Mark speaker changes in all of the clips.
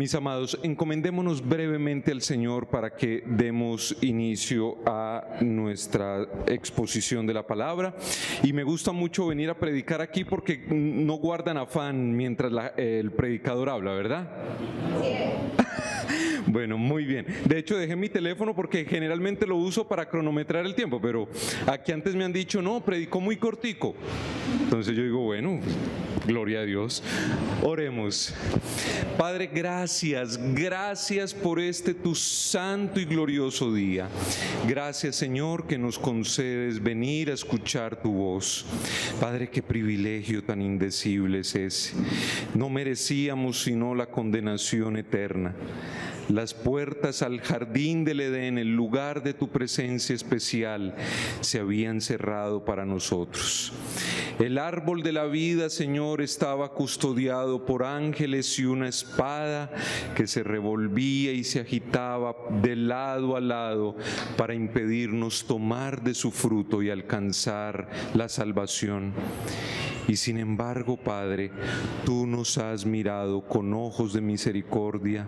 Speaker 1: Mis amados, encomendémonos brevemente al Señor para que demos inicio a nuestra exposición de la palabra. Y me gusta mucho venir a predicar aquí porque no guardan afán mientras el predicador habla, ¿verdad? Bueno, muy bien. De hecho, dejé mi teléfono porque generalmente lo uso para cronometrar el tiempo, pero aquí antes me han dicho, no, predicó muy cortico. Entonces yo digo, bueno, gloria a Dios. Oremos. Padre, gracias por este tu santo y glorioso día. Gracias, Señor, que nos concedes venir a escuchar tu voz. Padre, qué privilegio tan indecible es ese. No merecíamos sino la condenación eterna. Las puertas al jardín del Edén, el lugar de tu presencia especial, se habían cerrado para nosotros. El árbol de la vida, Señor, estaba custodiado por ángeles y una espada que se revolvía y se agitaba de lado a lado para impedirnos tomar de su fruto y alcanzar la salvación. Y sin embargo, Padre, tú nos has mirado con ojos de misericordia.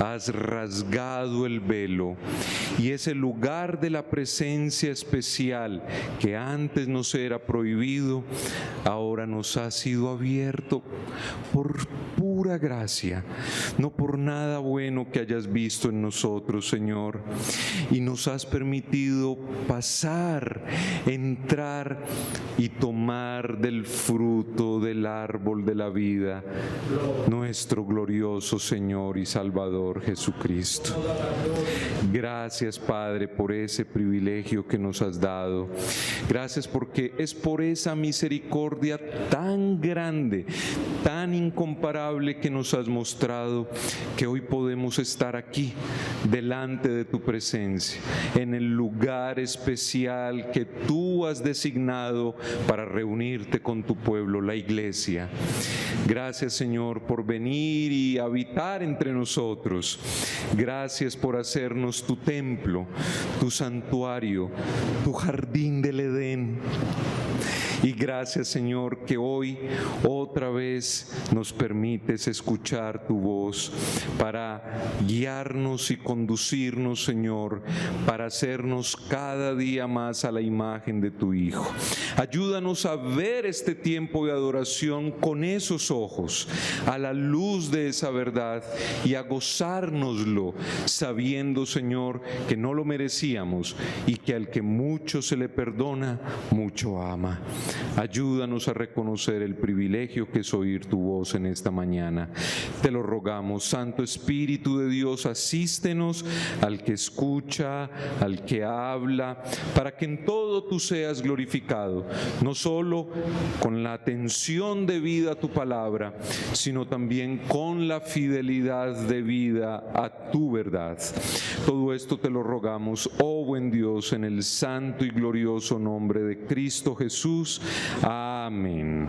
Speaker 1: Has rasgado el velo y ese lugar de la presencia especial que antes nos era prohibido, ahora nos ha sido abierto por pura gracia, no por nada bueno que hayas visto en nosotros, Señor. Y nos has permitido pasar, entrar y tomar del fruto del árbol de la vida, nuestro glorioso Señor y Salvador Jesucristo. Gracias, Padre, por ese privilegio que nos has dado. Gracias porque es por esa misericordia tan grande, tan incomparable que nos has mostrado, que hoy podemos estar aquí, delante de tu presencia, en el lugar especial que tú has designado para reunirte con tu pueblo, la iglesia. Gracias, Señor, por venir y habitar entre nosotros. Gracias por hacernos tu templo, tu santuario, tu jardín del Edén. Y gracias, Señor, que hoy otra vez nos permites escuchar tu voz para guiarnos y conducirnos, Señor, para hacernos cada día más a la imagen de tu Hijo. Ayúdanos a ver este tiempo de adoración con esos ojos, a la luz de esa verdad, y a gozárnoslo, sabiendo, Señor, que no lo merecíamos y que al que mucho se le perdona, mucho ama. Ayúdanos a reconocer el privilegio que es oír tu voz en esta mañana. Te lo rogamos, Santo Espíritu de Dios, asístenos al que escucha, al que habla, para que en todo tú seas glorificado, no solo con la atención debida a tu palabra, sino también con la fidelidad debida a tu verdad. Todo esto te lo rogamos, oh buen Dios, en el santo y glorioso nombre de Cristo Jesús. Amén.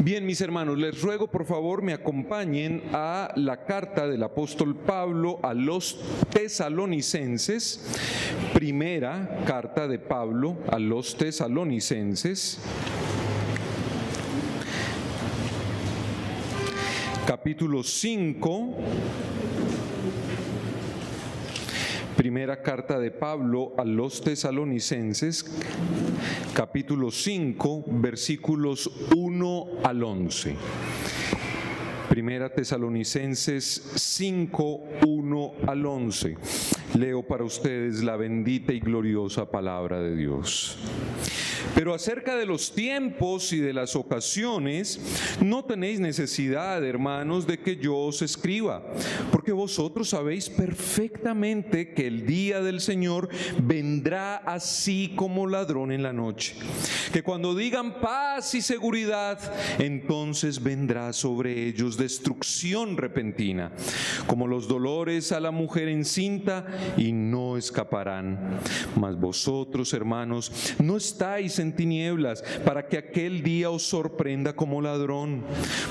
Speaker 1: Bien, mis hermanos, les ruego por favor me acompañen a la carta del apóstol Pablo a los tesalonicenses, primera carta de Pablo a los tesalonicenses, capítulo 5. Primera carta de Pablo a los tesalonicenses, capítulo 5, versículos 1 al 11. Primera Tesalonicenses 5, 1 al 11. Leo para ustedes la bendita y gloriosa palabra de Dios. Pero acerca de los tiempos y de las ocasiones, no tenéis necesidad, hermanos, de que yo os escriba, porque vosotros sabéis perfectamente que el día del Señor vendrá así como ladrón en la noche. Que cuando digan paz y seguridad, entonces vendrá sobre ellos destrucción repentina, como los dolores a la mujer encinta, y no escaparán. Mas vosotros, hermanos, no estáis en tinieblas, para que aquel día os sorprenda como ladrón.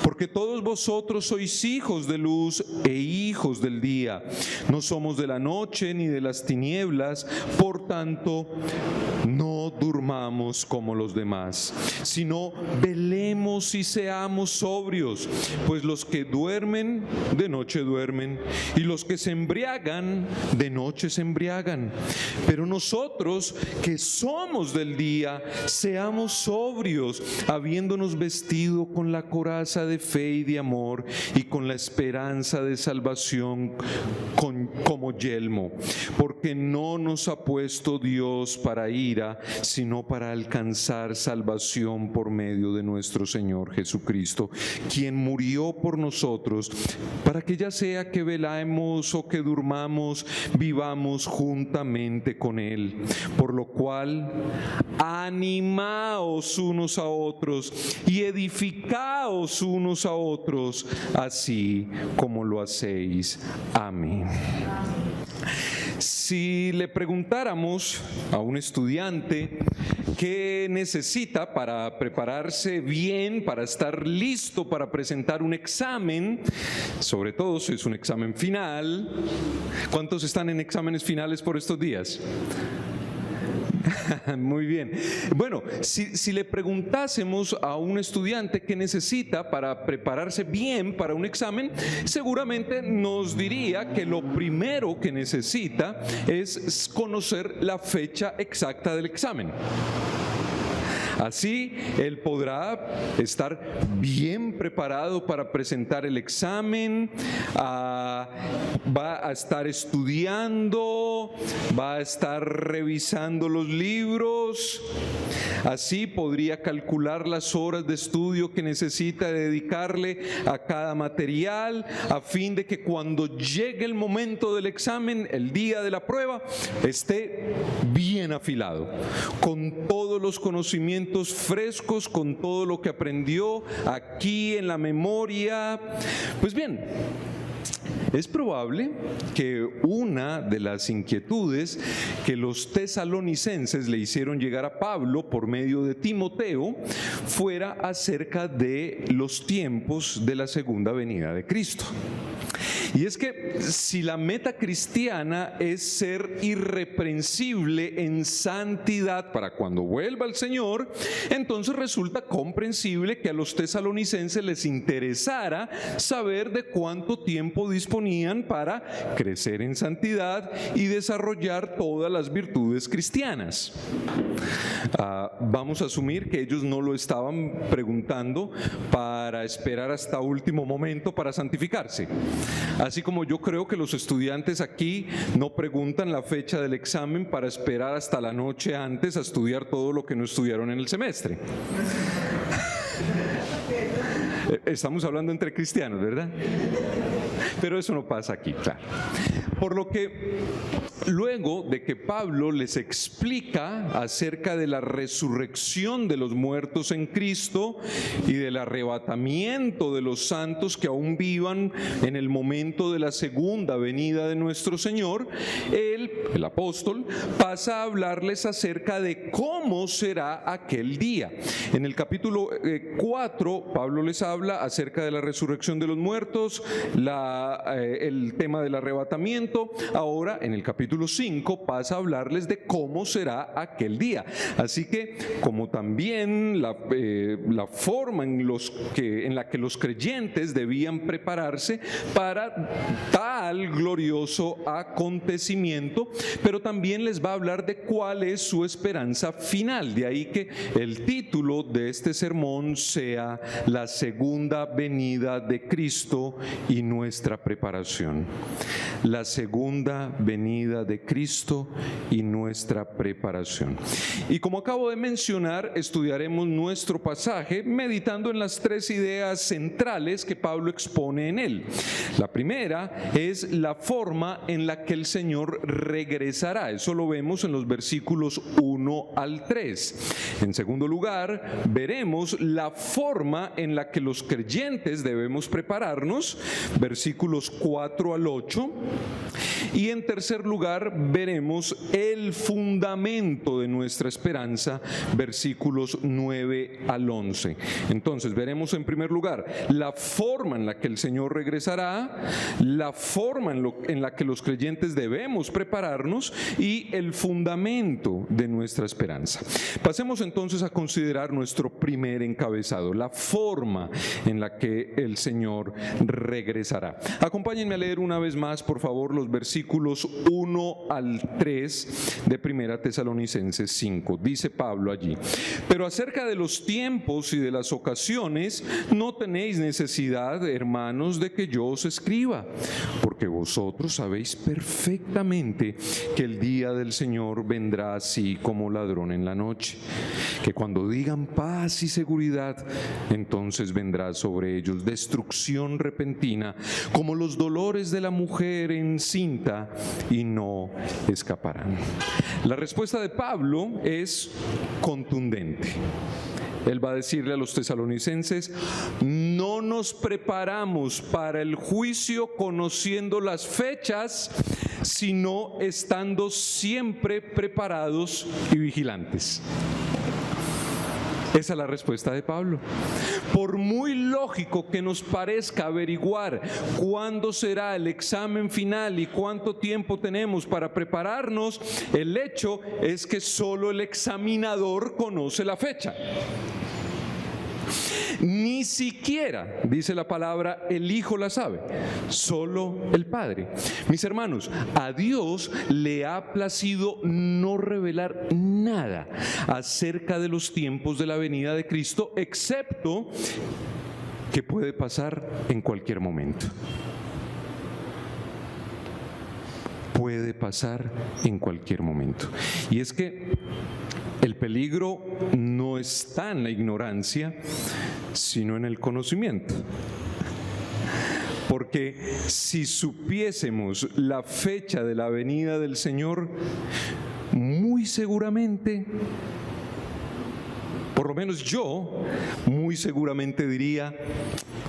Speaker 1: Porque todos vosotros sois hijos de luz e hijos del día. No somos de la noche ni de las tinieblas, por tanto, no no durmamos como los demás, sino velemos y seamos sobrios, pues los que duermen, de noche duermen, y los que se embriagan, de noche se embriagan. Pero nosotros, que somos del día, seamos sobrios, habiéndonos vestido con la coraza de fe y de amor, y con la esperanza de salvación como yelmo, porque no nos ha puesto Dios para ira, sino para alcanzar salvación por medio de nuestro Señor Jesucristo, quien murió por nosotros, para que ya sea que velemos o que durmamos, vivamos juntamente con Él. Por lo cual, animaos unos a otros y edificaos unos a otros, así como lo hacéis. Amén. Si le preguntáramos a un estudiante qué necesita para prepararse bien, para estar listo para presentar un examen, sobre todo si es un examen final, ¿cuántos están en exámenes finales por estos días? Muy bien. Bueno, si le preguntásemos a un estudiante qué necesita para prepararse bien para un examen, seguramente nos diría que lo primero que necesita es conocer la fecha exacta del examen. Así, él podrá estar bien preparado para presentar el examen, va a estar estudiando, va a estar revisando los libros. Así podría calcular las horas de estudio que necesita dedicarle a cada material, a fin de que cuando llegue el momento del examen, el día de la prueba, esté bien afilado, con todos los conocimientos frescos, con todo lo que aprendió aquí en la memoria. Pues bien, es probable que una de las inquietudes que los tesalonicenses le hicieron llegar a Pablo por medio de Timoteo fuera acerca de los tiempos de la segunda venida de Cristo. Y es que si la meta cristiana es ser irreprensible en santidad para cuando vuelva el Señor, entonces resulta comprensible que a los tesalonicenses les interesara saber de cuánto tiempo disponían para crecer en santidad y desarrollar todas las virtudes cristianas. Vamos a asumir que ellos no lo estaban preguntando para esperar hasta último momento para santificarse. Así como yo creo que los estudiantes aquí no preguntan la fecha del examen para esperar hasta la noche antes a estudiar todo lo que no estudiaron en el semestre. Estamos hablando entre cristianos, ¿verdad? Pero eso no pasa aquí, claro. Por lo que luego de que Pablo les explica acerca de la resurrección de los muertos en Cristo y del arrebatamiento de los santos que aún vivan en el momento de la segunda venida de nuestro Señor, él, el apóstol, pasa a hablarles acerca de cómo será aquel día. En el capítulo 4, Pablo les habla acerca de la resurrección de los muertos, el tema del arrebatamiento. Ahora, en el capítulo 5 pasa a hablarles de cómo será aquel día. Así que, como también la forma en la que los creyentes debían prepararse para tal glorioso acontecimiento, pero también les va a hablar de cuál es su esperanza final. De ahí que el título de este sermón sea La segunda venida de Cristo y nuestra preparación. La segunda venida de Cristo y nuestra preparación. Y como acabo de mencionar, estudiaremos nuestro pasaje meditando en las tres ideas centrales que Pablo expone en él. La primera es la forma en la que el Señor regresará. Eso lo vemos en los versículos 1 al 3. En segundo lugar, veremos la la forma en la que los creyentes debemos prepararnos, versículos 4 al 8. Y en tercer lugar, veremos el fundamento de nuestra esperanza, versículos 9 al 11. Entonces, veremos en primer lugar la forma en la que el Señor regresará, la forma en la que los creyentes debemos prepararnos y el fundamento de nuestra esperanza. Pasemos entonces a considerar nuestro primer encabezado, la forma en la que el Señor regresará. Acompáñenme a leer una vez más, por favor, los versículos 1 al 3 de 1 Tesalonicenses 5. Dice Pablo allí: pero acerca de los tiempos y de las ocasiones, no tenéis necesidad, hermanos, de que yo os escriba, porque vosotros sabéis perfectamente que el día del Señor vendrá así como ladrón en la noche, que cuando digan paz y seguridad, entonces vendrá sobre ellos destrucción repentina, como los dolores de la mujer encinta, y no escaparán. La respuesta de Pablo es contundente. Él va a decirle a los tesalonicenses: no nos preparamos para el juicio conociendo las fechas, sino estando siempre preparados y vigilantes. Esa es la respuesta de Pablo. Por muy lógico que nos parezca averiguar cuándo será el examen final y cuánto tiempo tenemos para prepararnos, el hecho es que solo el examinador conoce la fecha. Ni siquiera, dice la palabra, el Hijo la sabe, solo el Padre. Mis hermanos, a Dios le ha placido no revelar nada acerca de los tiempos de la venida de Cristo, excepto que puede pasar en cualquier momento. Puede pasar en cualquier momento. Y es que el peligro no está en la ignorancia, sino en el conocimiento. Porque si supiésemos la fecha de la venida del Señor, muy seguramente, por lo menos yo, muy seguramente diría: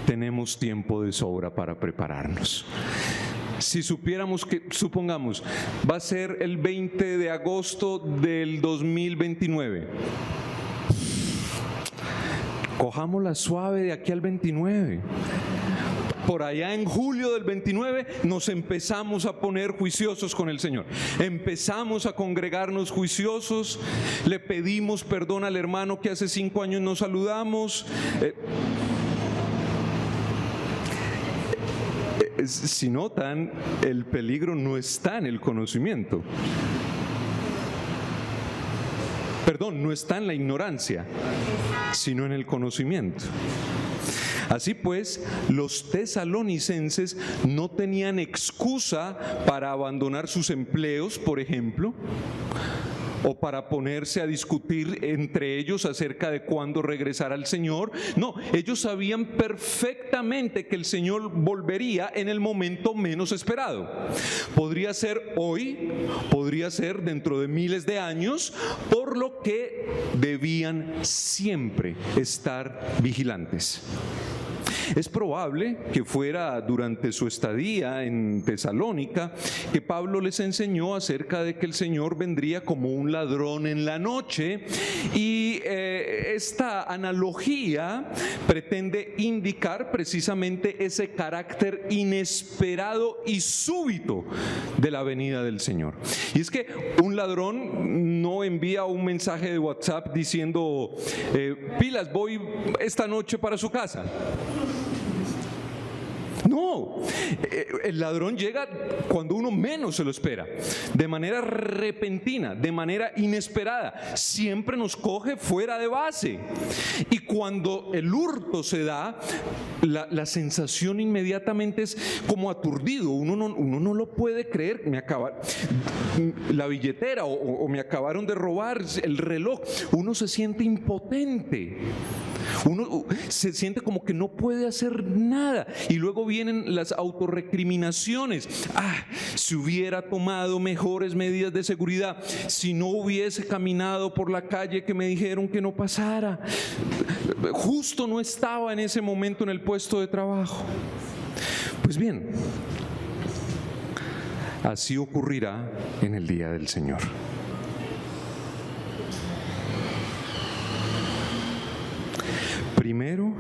Speaker 1: tenemos tiempo de sobra para prepararnos. Si supiéramos que, supongamos, va a ser el 20 de agosto del 2029, cojámosla suave de aquí al 29. Por allá en julio del 29 nos empezamos a poner juiciosos con el Señor. Empezamos a congregarnos juiciosos, le pedimos perdón al hermano que hace 5 años no saludamos. Si notan, el peligro no está en el conocimiento. Perdón, no está en la ignorancia, sino en el conocimiento. Así pues, los tesalonicenses no tenían excusa para abandonar sus empleos, por ejemplo, o para ponerse a discutir entre ellos acerca de cuándo regresará el Señor. No, ellos sabían perfectamente que el Señor volvería en el momento menos esperado. Podría ser hoy, podría ser dentro de miles de años, por lo que debían siempre estar vigilantes. Es probable que fuera durante su estadía en Tesalónica que Pablo les enseñó acerca de que el Señor vendría como un ladrón en la noche, y esta analogía pretende indicar precisamente ese carácter inesperado y súbito de la venida del Señor. Y es que un ladrón no envía un mensaje de WhatsApp diciendo: pilas, voy esta noche para su casa. No, el ladrón llega cuando uno menos se lo espera, de manera repentina, de manera inesperada. Siempre nos coge fuera de base. Y cuando el hurto se da, la sensación inmediatamente es como aturdido. Uno no lo puede creer. Me acaba la billetera o me acabaron de robar el reloj. Uno se siente impotente. Uno se siente como que no puede hacer nada. Y luego vienen las autorrecriminaciones. Si hubiera tomado mejores medidas de seguridad, si no hubiese caminado por la calle que me dijeron que no pasara, justo no estaba en ese momento en el puesto de trabajo. Pues bien, así ocurrirá en el día del Señor. Primero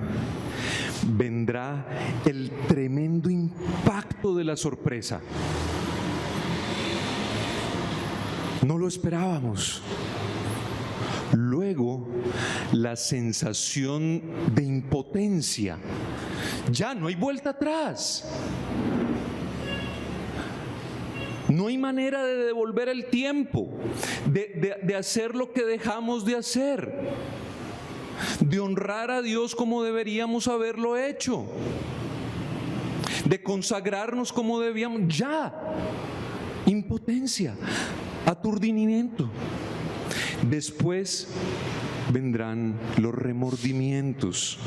Speaker 1: vendrá el tremendo impacto de la sorpresa. No lo esperábamos. Luego, la sensación de impotencia. Ya no hay vuelta atrás. No hay manera de devolver el tiempo, de hacer lo que dejamos de hacer, de honrar a Dios como deberíamos haberlo hecho, de consagrarnos como debíamos. Ya, impotencia, aturdimiento. Después vendrán los remordimientos,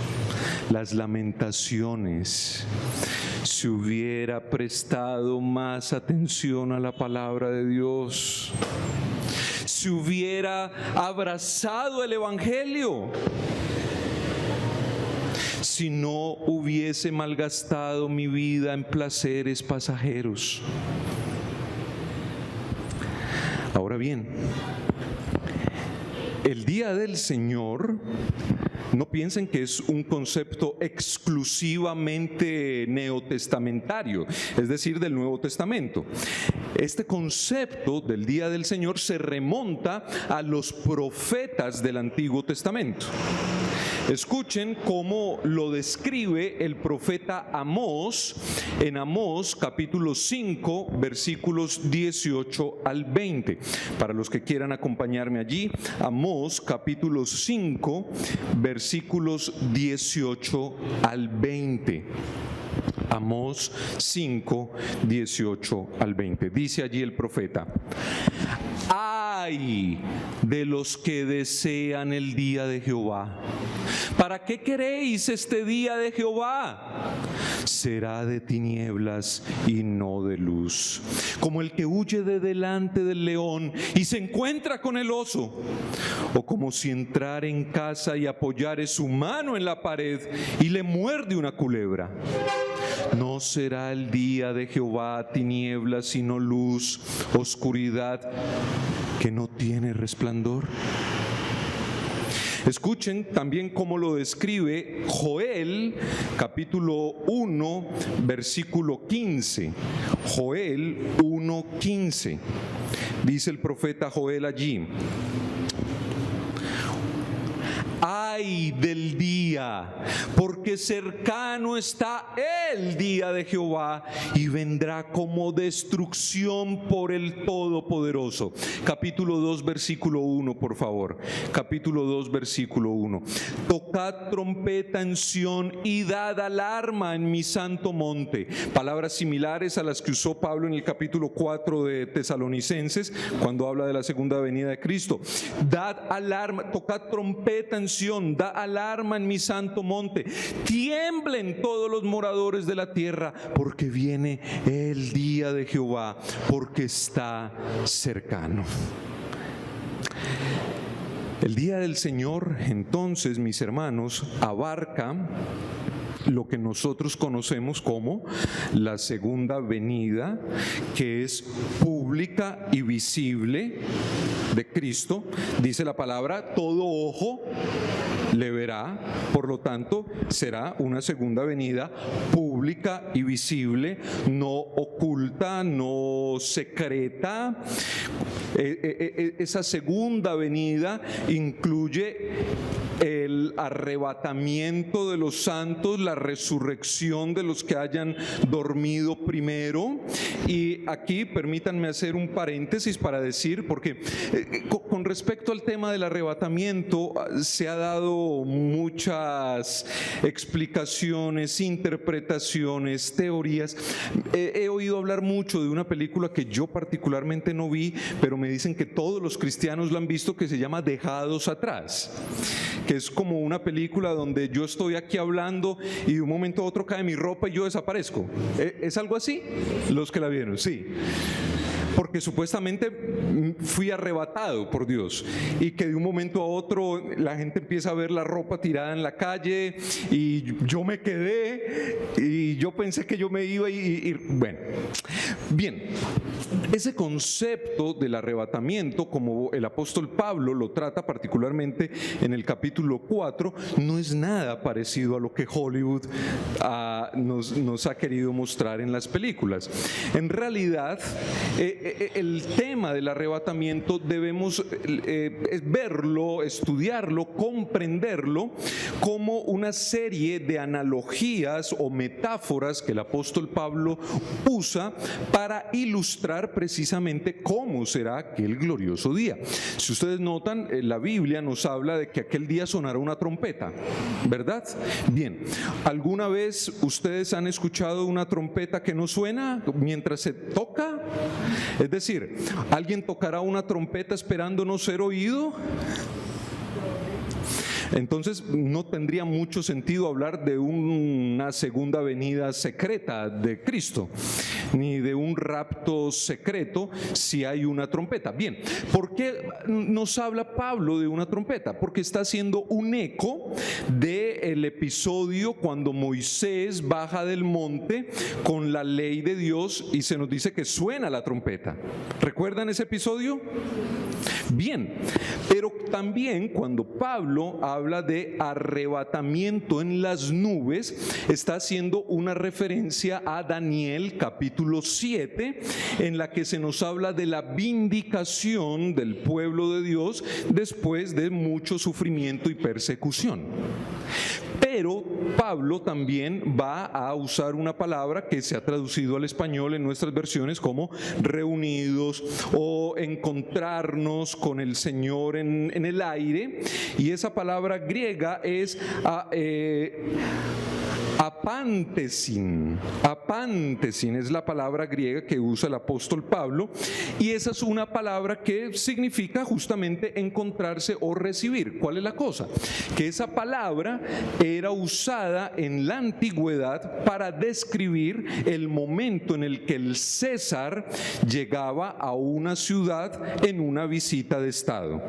Speaker 1: las lamentaciones. Si hubiera prestado más atención a la palabra de Dios, si hubiera abrazado el Evangelio, si no hubiese malgastado mi vida en placeres pasajeros. Ahora bien, el día del Señor, no piensen que es un concepto exclusivamente neotestamentario, es decir, del Nuevo Testamento. Este concepto del día del Señor se remonta a los profetas del Antiguo Testamento. Escuchen cómo lo describe el profeta Amós en Amós capítulo 5 versículos 18 al 20. Para los que quieran acompañarme allí, Amós capítulo 5 versículos 18 al 20. Amós 5, 18 al 20. Dice allí el profeta: ¡ay de los que desean el día de Jehová! ¿Para qué queréis este día de Jehová? Será de tinieblas y no de luz, como el que huye de delante del león y se encuentra con el oso, o como si entrara en casa y apoyare su mano en la pared y le muerde una culebra. No será el día de Jehová tinieblas sino luz, oscuridad que no tiene resplandor. Escuchen también cómo lo describe Joel, capítulo 1, versículo 15. Joel 1, 15. Dice el profeta Joel allí: ¡ay del día! Porque cercano está el día de Jehová y vendrá como destrucción por el Todopoderoso. Capítulo 2, versículo 1, por favor. Capítulo 2, versículo 1. Tocad trompeta en Sión y dad alarma en mi santo monte. Palabras similares a las que usó Pablo en el capítulo 4 de Tesalonicenses, cuando habla de la segunda venida de Cristo. Dad alarma, tocad trompeta en Sión, da alarma en mi santo monte, tiemblen todos los moradores de la tierra, porque viene el día de Jehová, porque está cercano. El día del Señor, entonces, mis hermanos, abarca lo que nosotros conocemos como la segunda venida, que es pública y visible de Cristo. Dice la palabra: todo ojo le verá. Por lo tanto, será una segunda venida pública y visible, no oculta, no secreta. Esa segunda venida incluye el arrebatamiento de los santos, la resurrección de los que hayan dormido primero. Y aquí permítanme hacer un paréntesis para decir, porque con respecto al tema del arrebatamiento se ha dado muchas explicaciones, interpretaciones, teorías. He oído hablar mucho de una película que yo particularmente no vi, pero me dicen que todos los cristianos la han visto, que se llama Dejados Atrás, que es como una película donde yo estoy aquí hablando y de un momento a otro cae mi ropa y yo desaparezco. ¿Es algo así? Los que la vieron, sí. Porque supuestamente fui arrebatado por Dios y que de un momento a otro la gente empieza a ver la ropa tirada en la calle y yo me quedé y yo pensé que yo me iba y bueno, bien, ese concepto del arrebatamiento, como el apóstol Pablo lo trata particularmente en el capítulo 4, no es nada parecido a lo que Hollywood nos ha querido mostrar en las películas. En realidad, el tema del arrebatamiento debemos verlo, estudiarlo, comprenderlo como una serie de analogías o metáforas que el apóstol Pablo usa para ilustrar precisamente cómo será aquel glorioso día. Si ustedes notan, la Biblia nos habla de que aquel día sonará una trompeta, ¿verdad? Bien, ¿alguna vez ustedes han escuchado una trompeta que no suena mientras se toca? Es decir, ¿alguien tocará una trompeta esperando no ser oído? Entonces no tendría mucho sentido hablar de una segunda venida secreta de Cristo, ni de un rapto secreto si hay una trompeta. Bien, ¿por qué nos habla Pablo de una trompeta? Porque está haciendo un eco del episodio cuando Moisés baja del monte con la ley de Dios y se nos dice que suena la trompeta. ¿Recuerdan ese episodio? Bien, pero también cuando Pablo habla de arrebatamiento en las nubes, está haciendo una referencia a Daniel capítulo 7, en la que se nos habla de la vindicación del pueblo de Dios después de mucho sufrimiento y persecución. Pero Pablo también va a usar una palabra que se ha traducido al español en nuestras versiones como reunidos o encontrarnos con el Señor en el aire, y esa palabra griega es apántesin. Apántesin es la palabra griega que usa el apóstol Pablo, y esa es una palabra que significa justamente encontrarse o recibir. ¿Cuál es la cosa? Que esa palabra era usada en la antigüedad para describir el momento en el que el César llegaba a una ciudad en una visita de estado.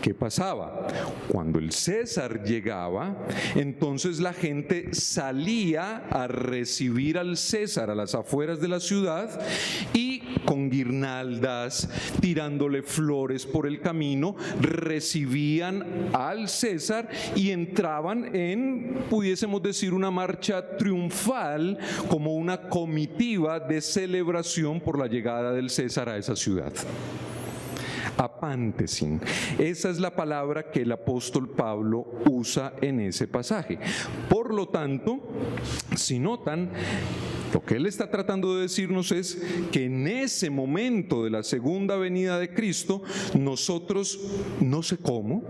Speaker 1: ¿Qué pasaba? Cuando el César llegaba, entonces la gente salía a recibir al César a las afueras de la ciudad y con guirnaldas, tirándole flores por el camino, recibían al César y entraban en, pudiésemos decir, una marcha triunfal, como una comitiva de celebración por la llegada del César a esa ciudad. Apántesin. Esa es la palabra que el apóstol Pablo usa en ese pasaje. Por lo tanto, si notan, lo que él está tratando de decirnos es que en ese momento de la segunda venida de Cristo, nosotros, no sé cómo,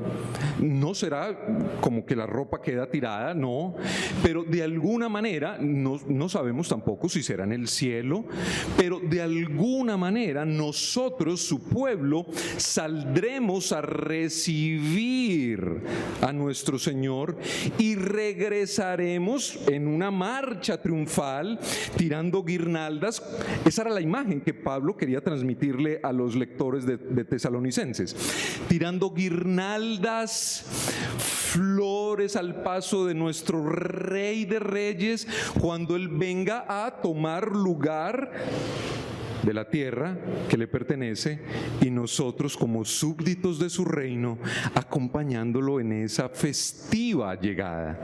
Speaker 1: no será como que la ropa queda tirada, no, pero de alguna manera, no sabemos tampoco si será en el cielo, pero de alguna manera nosotros, su pueblo, saldremos a recibir a nuestro Señor y regresaremos en una marcha triunfal, tirando guirnaldas. Esa era la imagen que Pablo quería transmitirle a los lectores de Tesalonicenses, tirando guirnaldas, flores al paso de nuestro Rey de Reyes cuando Él venga a tomar lugar de la tierra que le pertenece, y nosotros como súbditos de su reino acompañándolo en esa festiva llegada.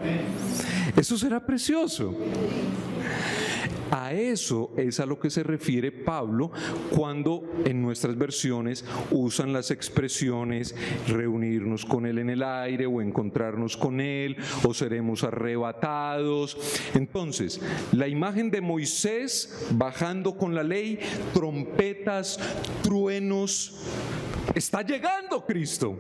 Speaker 1: Eso será precioso. A eso es a lo que se refiere Pablo cuando en nuestras versiones usan las expresiones reunirnos con Él en el aire o encontrarnos con Él o seremos arrebatados. Entonces, la imagen de Moisés bajando con la ley, trompetas, truenos, está llegando Cristo.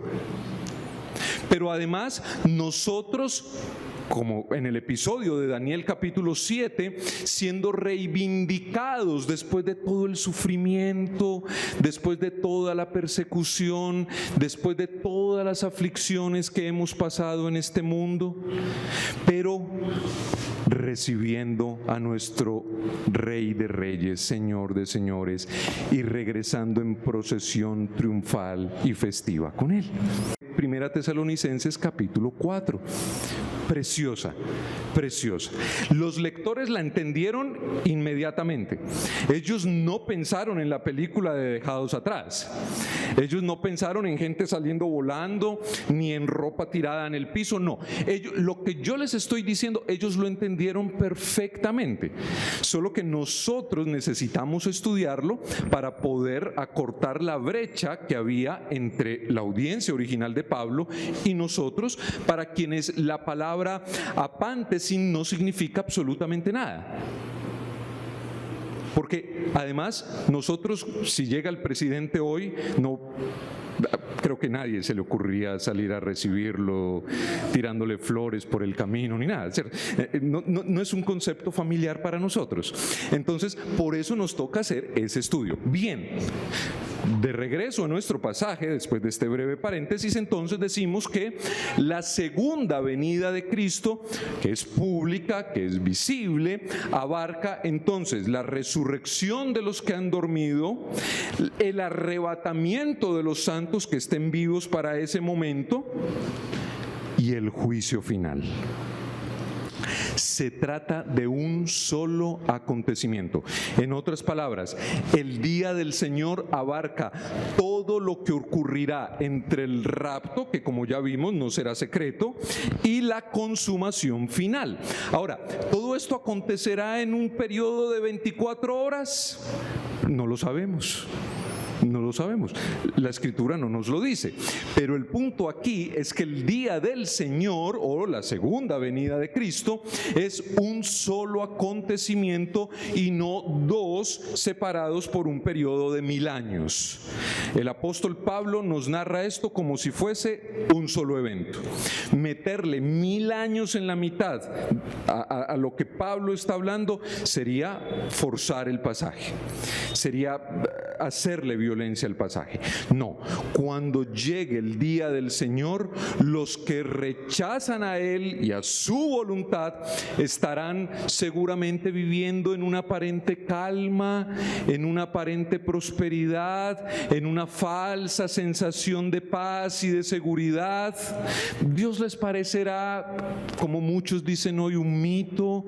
Speaker 1: Pero además nosotros, como en el episodio de Daniel capítulo 7, siendo reivindicados después de todo el sufrimiento, después de toda la persecución, después de todas las aflicciones que hemos pasado en este mundo, pero recibiendo a nuestro Rey de Reyes, Señor de Señores, y regresando en procesión triunfal y festiva con Él. Primera Tesalonicenses capítulo 4. Preciosa, preciosa. Los lectores la entendieron inmediatamente. Ellos no pensaron en la película de Dejados Atrás. Ellos no pensaron en gente saliendo volando, ni en ropa tirada en el piso, no. Lo que yo les estoy diciendo, ellos lo entendieron perfectamente. Solo que nosotros necesitamos estudiarlo para poder acortar la brecha que había entre la audiencia original de Pablo y nosotros, para quienes la palabra apántesin no significa absolutamente nada. Porque además nosotros, si llega el presidente hoy, no creo que nadie se le ocurriría salir a recibirlo tirándole flores por el camino ni nada. No es un concepto familiar para nosotros. Entonces, por eso nos toca hacer ese estudio. Bien, de regreso a nuestro pasaje, después de este breve paréntesis, entonces decimos que la segunda venida de Cristo, que es pública, que es visible, abarca entonces la resurrección de los que han dormido, el arrebatamiento de los santos que estén vivos para ese momento y el juicio final. Se trata de un solo acontecimiento. En otras palabras, el día del Señor abarca todo lo que ocurrirá entre el rapto, que como ya vimos no será secreto, y la consumación final. Ahora, ¿todo esto acontecerá en un periodo de 24 horas? No lo sabemos. No lo sabemos, la Escritura no nos lo dice, pero el punto aquí es que el día del Señor, o la segunda venida de Cristo, es un solo acontecimiento y no dos separados por un periodo de 1000 años. El apóstol Pablo nos narra esto como si fuese un solo evento. Meterle 1000 años en la mitad a lo que Pablo está hablando sería forzar el pasaje, sería hacerle violencia al pasaje. No, cuando llegue el día del Señor, los que rechazan a Él y a su voluntad estarán seguramente viviendo en una aparente calma, en una aparente prosperidad, en una falsa sensación de paz y de seguridad. Dios les parecerá, como muchos dicen hoy, un mito,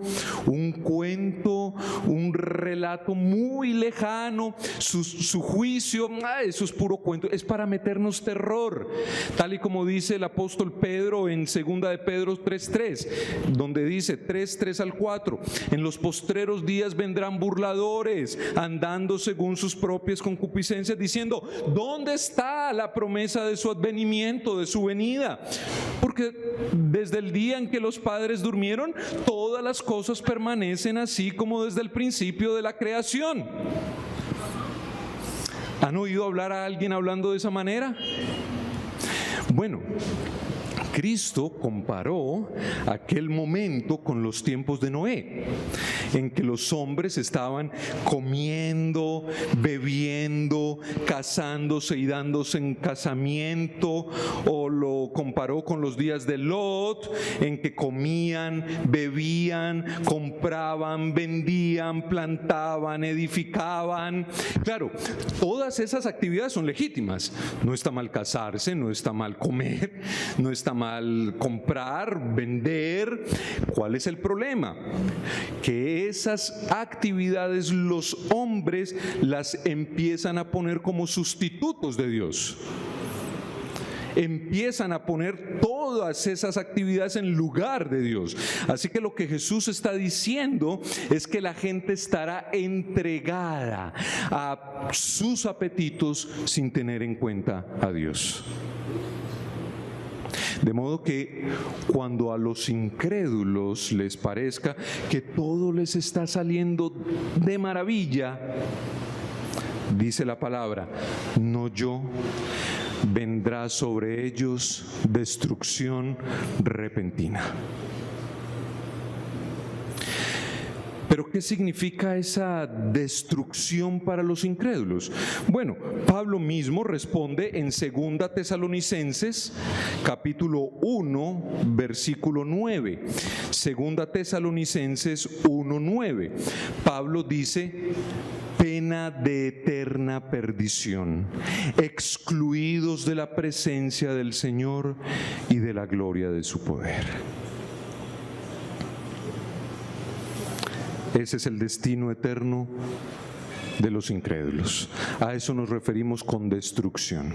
Speaker 1: un cuento, un relato muy lejano. Su juicio, eso es puro cuento, es para meternos terror, tal y como dice el apóstol Pedro en 2 de Pedro 3:3, donde dice 3 al 4, en los postreros días vendrán burladores, andando según sus propias concupiscencias, diciendo, ¿dónde está la promesa de su advenimiento, de su venida? Porque desde el día en que los padres durmieron, todas las cosas permanecen así como desde el principio de la creación. ¿Han oído hablar a alguien hablando de esa manera? Bueno, Cristo comparó aquel momento con los tiempos de Noé, en que los hombres estaban comiendo, bebiendo, casándose y dándose en casamiento, o lo comparó con los días de Lot, en que comían, bebían, compraban, vendían, plantaban, edificaban. Claro, todas esas actividades son legítimas. No está mal casarse, no está mal comer, no está mal comprar, vender. ¿Cuál es el problema? Que esas actividades los hombres las empiezan a poner como sustitutos de Dios. Empiezan a poner todas esas actividades en lugar de Dios. Así que lo que Jesús está diciendo es que la gente estará entregada a sus apetitos sin tener en cuenta a Dios. De modo que cuando a los incrédulos les parezca que todo les está saliendo de maravilla, dice la palabra, no yo, vendrá sobre ellos destrucción repentina. ¿Pero qué significa esa destrucción para los incrédulos? Bueno, Pablo mismo responde en 2 Tesalonicenses, capítulo 1, versículo 9. 2 Tesalonicenses 1:9. Pablo dice: pena de eterna perdición, excluidos de la presencia del Señor y de la gloria de su poder. Ese es el destino eterno de los incrédulos. A eso nos referimos con destrucción.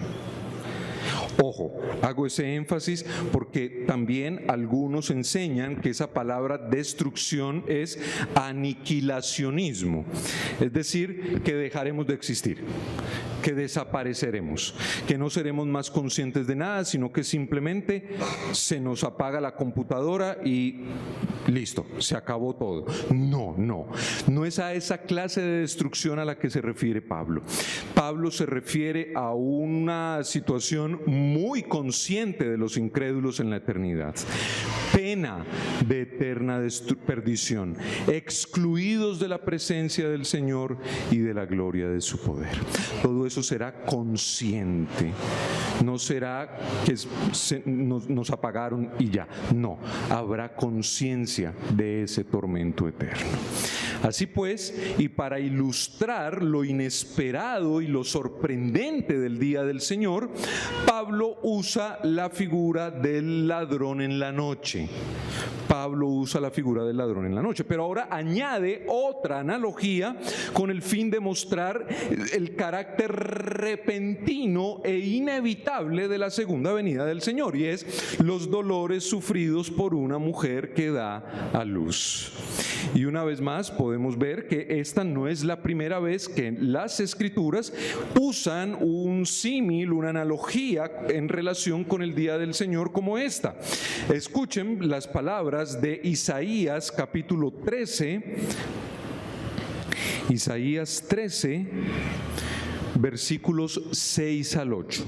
Speaker 1: Ojo, hago ese énfasis porque también algunos enseñan que esa palabra destrucción es aniquilacionismo, es decir, que dejaremos de existir, que desapareceremos, que no seremos más conscientes de nada, sino que simplemente se nos apaga la computadora y listo, se acabó todo. No es a esa clase de destrucción a la que se refiere Pablo. Pablo se refiere a una situación muy consciente de los incrédulos en la eternidad. Pena de eterna perdición, excluidos de la presencia del Señor y de la gloria de su poder. Todo eso será consciente. No será que nos apagaron y ya. No, habrá conciencia de ese tormento eterno. Así pues, y para ilustrar lo inesperado y lo sorprendente del día del Señor, Pablo usa la figura del ladrón en la noche. Pero ahora añade otra analogía con el fin de mostrar el carácter repentino e inevitable de la segunda venida del Señor, y es los dolores sufridos por una mujer que da a luz. Y una vez más podemos ver que esta no es la primera vez que las Escrituras usan un símil, una analogía en relación con el día del Señor como esta. Escuchen las palabras de Isaías capítulo 13, Isaías 13, versículos 6 al 8.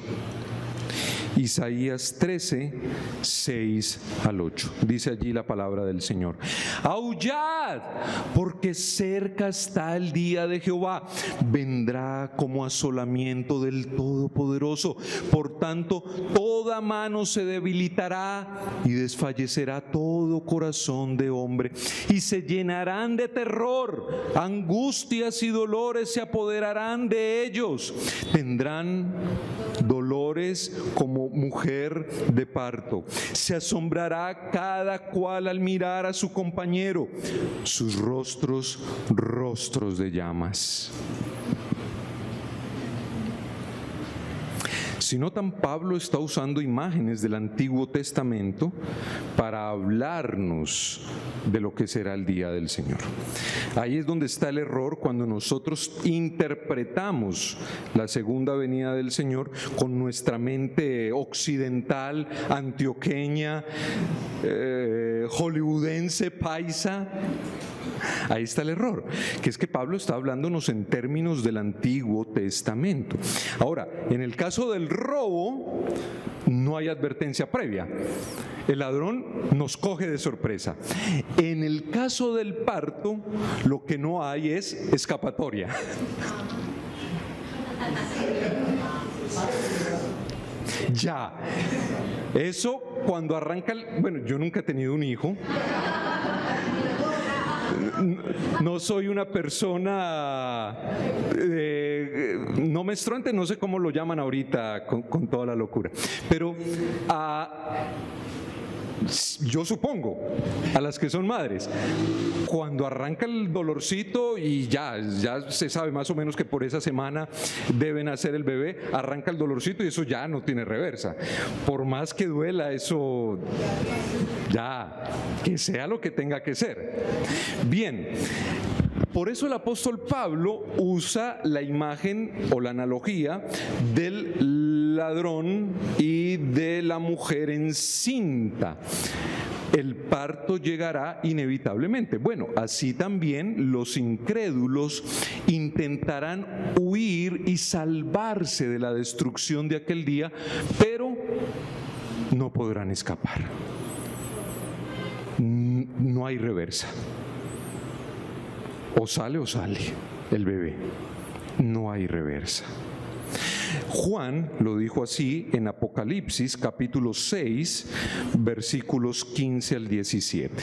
Speaker 1: Isaías 13, 6 al 8. Dice allí la palabra del Señor: aullad, porque cerca está el día de Jehová, vendrá como asolamiento del Todopoderoso. Por tanto, toda mano se debilitará y desfallecerá todo corazón de hombre, y se llenarán de terror, angustias y dolores se apoderarán de ellos. Tendrán dolores como mujer de parto. Se asombrará cada cual al mirar a su compañero, sus rostros, rostros de llamas. Si notan, Pablo está usando imágenes del Antiguo Testamento para hablarnos de lo que será el día del Señor. Ahí es donde está el error cuando nosotros interpretamos la segunda venida del Señor con nuestra mente occidental, antioqueña, hollywoodense, paisa. Ahí está el error, que es que Pablo está hablándonos en términos del Antiguo Testamento. Ahora, en el caso del robo, no hay advertencia previa. El ladrón nos coge de sorpresa. En el caso del parto, lo que no hay es escapatoria. Ya, eso cuando arranca bueno, yo nunca he tenido un hijo. No soy una persona no menstruante, no sé cómo lo llaman ahorita con toda la locura, pero yo supongo, a las que son madres, cuando arranca el dolorcito y ya se sabe más o menos que por esa semana deben hacer el bebé, arranca el dolorcito y eso ya no tiene reversa. Por más que duela, eso ya, que sea lo que tenga que ser. Bien. Por eso el apóstol Pablo usa la imagen o la analogía del ladrón y de la mujer encinta. el parto llegará inevitablemente. Bueno, así también los incrédulos intentarán huir y salvarse de la destrucción de aquel día, pero no podrán escapar. No hay reversa. O sale el bebé. No hay reversa. Juan lo dijo así en Apocalipsis capítulo 6, versículos 15 al 17.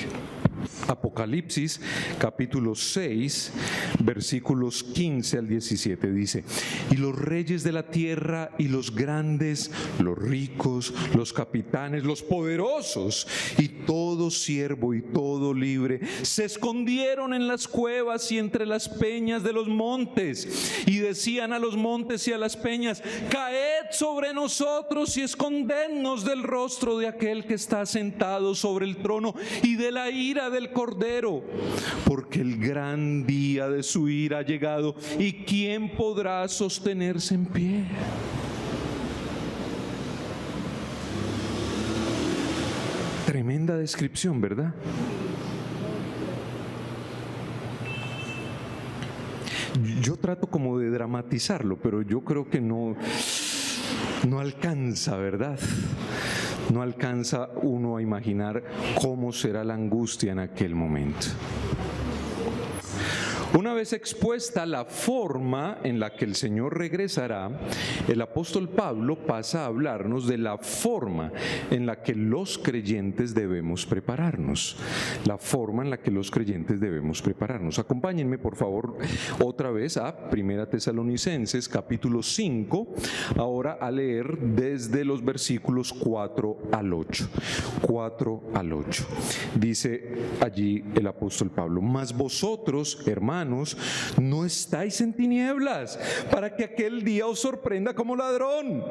Speaker 1: Apocalipsis capítulo 6, versículos 15 al 17 dice: y los reyes de la tierra y los grandes, los ricos, los capitanes, los poderosos y todo siervo y todo libre se escondieron en las cuevas y entre las peñas de los montes y decían a los montes y a las peñas: caed sobre nosotros y escondednos del rostro de aquel que está sentado sobre el trono y de la ira del Cordero, porque el gran día de su ira ha llegado, y ¿quién podrá sostenerse en pie? Tremenda descripción, ¿verdad? Yo trato como de dramatizarlo, pero yo creo que no alcanza, ¿verdad? No alcanza uno a imaginar cómo será la angustia en aquel momento. Una vez expuesta la forma en la que el Señor regresará, el apóstol Pablo pasa a hablarnos de la forma en la que los creyentes debemos prepararnos. La forma en la que los creyentes debemos prepararnos. Acompáñenme, por favor, otra vez a Primera Tesalonicenses, capítulo 5, ahora a leer desde los versículos 4 al 8. 4 al 8. Dice allí el apóstol Pablo: mas vosotros, hermanos, no estáis en tinieblas, para que aquel día os sorprenda como ladrón,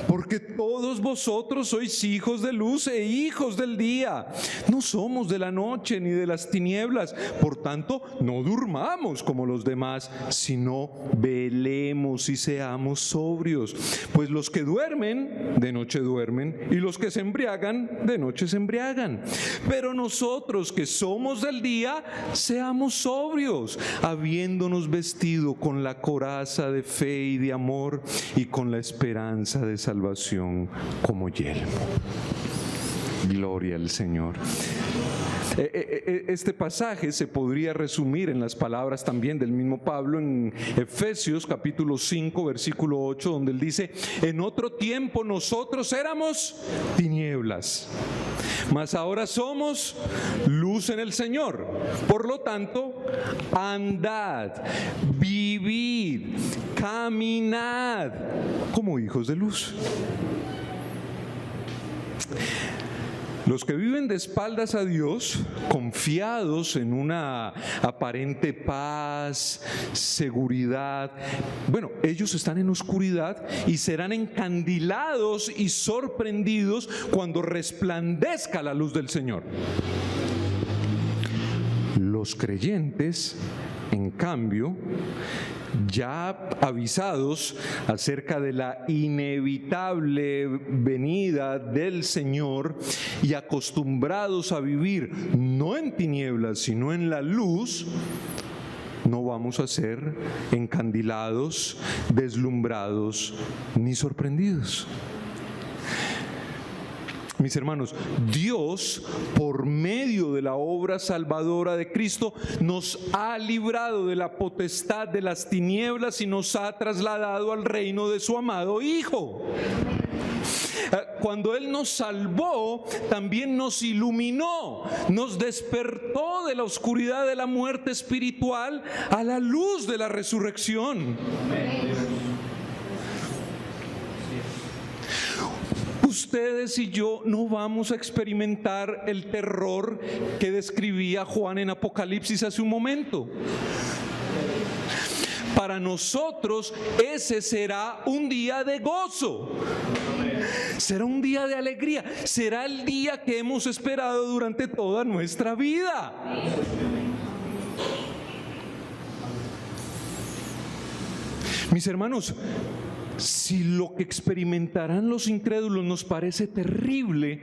Speaker 1: porque todos vosotros sois hijos de luz e hijos del día. No somos de la noche ni de las tinieblas, por tanto, no durmamos como los demás, sino velemos y seamos sobrios. Pues los que duermen, de noche duermen, y los que se embriagan, de noche se embriagan. Pero nosotros que somos del día, seamos sobrios, habiéndonos vestido con la coraza de fe y de amor y con la esperanza de salvación como yelmo. Gloria al Señor. Este pasaje se podría resumir en las palabras también del mismo Pablo en Efesios capítulo 5 versículo 8, donde él dice: en otro tiempo nosotros éramos tinieblas, mas ahora somos luz en el Señor. Por lo tanto, andad, vivid, caminad como hijos de luz. Los que viven de espaldas a Dios, confiados en una aparente paz, seguridad, bueno, ellos están en oscuridad y serán encandilados y sorprendidos cuando resplandezca la luz del Señor. Los creyentes, en cambio, ya avisados acerca de la inevitable venida del Señor y acostumbrados a vivir no en tinieblas sino en la luz, no vamos a ser encandilados, deslumbrados ni sorprendidos. Mis hermanos, Dios, por medio de la obra salvadora de Cristo, nos ha librado de la potestad de las tinieblas y nos ha trasladado al reino de su amado Hijo. Cuando Él nos salvó, también nos iluminó, nos despertó de la oscuridad de la muerte espiritual a la luz de la resurrección. Ustedes y yo no vamos a experimentar el terror que describía Juan en Apocalipsis hace un momento. Para nosotros ese será un día de gozo, será un día de alegría, será el día que hemos esperado durante toda nuestra vida. Mis hermanos, si lo que experimentarán los incrédulos nos parece terrible,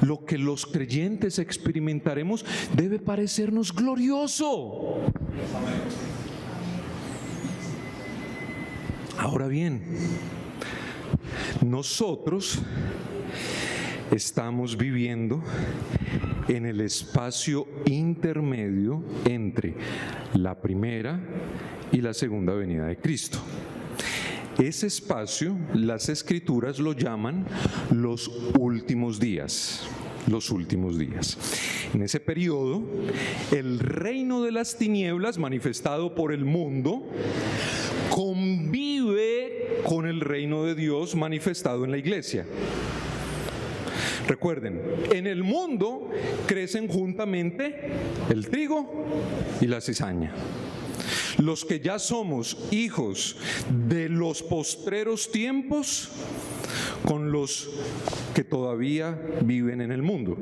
Speaker 1: lo que los creyentes experimentaremos debe parecernos glorioso. Ahora bien, nosotros estamos viviendo en el espacio intermedio entre la primera y la segunda venida de Cristo. Ese espacio, las Escrituras lo llaman los últimos días. Los últimos días. En ese periodo, el reino de las tinieblas, manifestado por el mundo, convive con el reino de Dios manifestado en la iglesia. Recuerden, en el mundo crecen juntamente el trigo y la cizaña. Los que ya somos hijos de los postreros tiempos con los que todavía viven en el mundo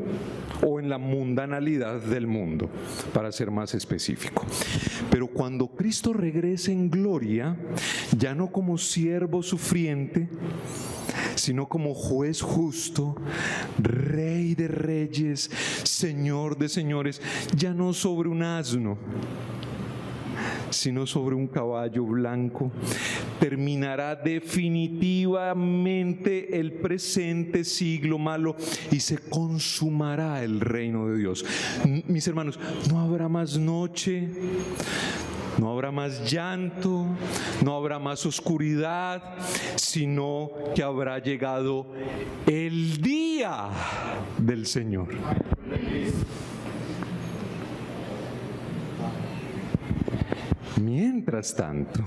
Speaker 1: o en la mundanalidad del mundo, para ser más específico. Pero cuando Cristo regrese en gloria, ya no como siervo sufriente, sino como juez justo, rey de reyes, señor de señores, ya no sobre un asno, sino sobre un caballo blanco, terminará definitivamente el presente siglo malo y se consumará el reino de Dios. Mis hermanos, no habrá más noche, no habrá más llanto, no habrá más oscuridad, sino que habrá llegado el día del Señor. Mientras tanto,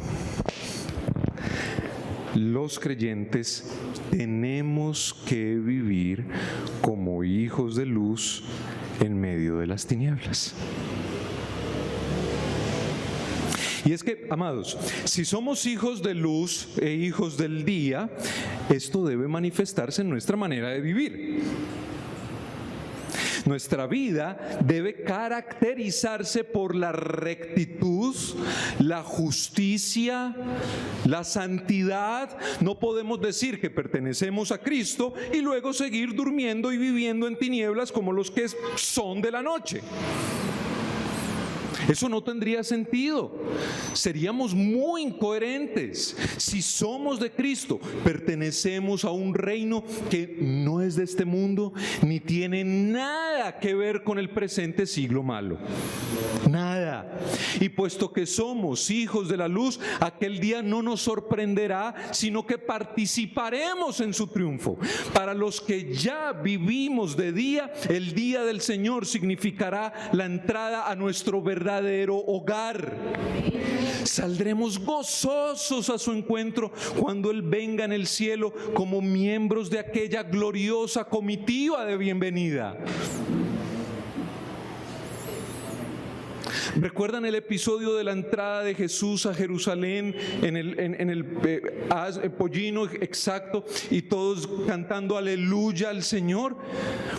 Speaker 1: los creyentes tenemos que vivir como hijos de luz en medio de las tinieblas. Y es que, amados, si somos hijos de luz e hijos del día, esto debe manifestarse en nuestra manera de vivir. Nuestra vida debe caracterizarse por la rectitud, la justicia, la santidad. No podemos decir que pertenecemos a Cristo y luego seguir durmiendo y viviendo en tinieblas como los que son de la noche. Eso no tendría sentido. Seríamos muy incoherentes. Si somos de Cristo, pertenecemos a un reino que no es de este mundo, ni tiene nada que ver con el presente siglo malo. Nada. Y puesto que somos hijos de la luz, aquel día no nos sorprenderá, sino que participaremos en su triunfo. Para los que ya vivimos de día, el día del Señor significará la entrada a nuestro verdadero hogar. Saldremos gozosos a su encuentro cuando Él venga en el cielo como miembros de aquella gloriosa comitiva de bienvenida. ¿Recuerdan el episodio de la entrada de Jesús a Jerusalén en el pollino exacto y todos cantando aleluya al Señor?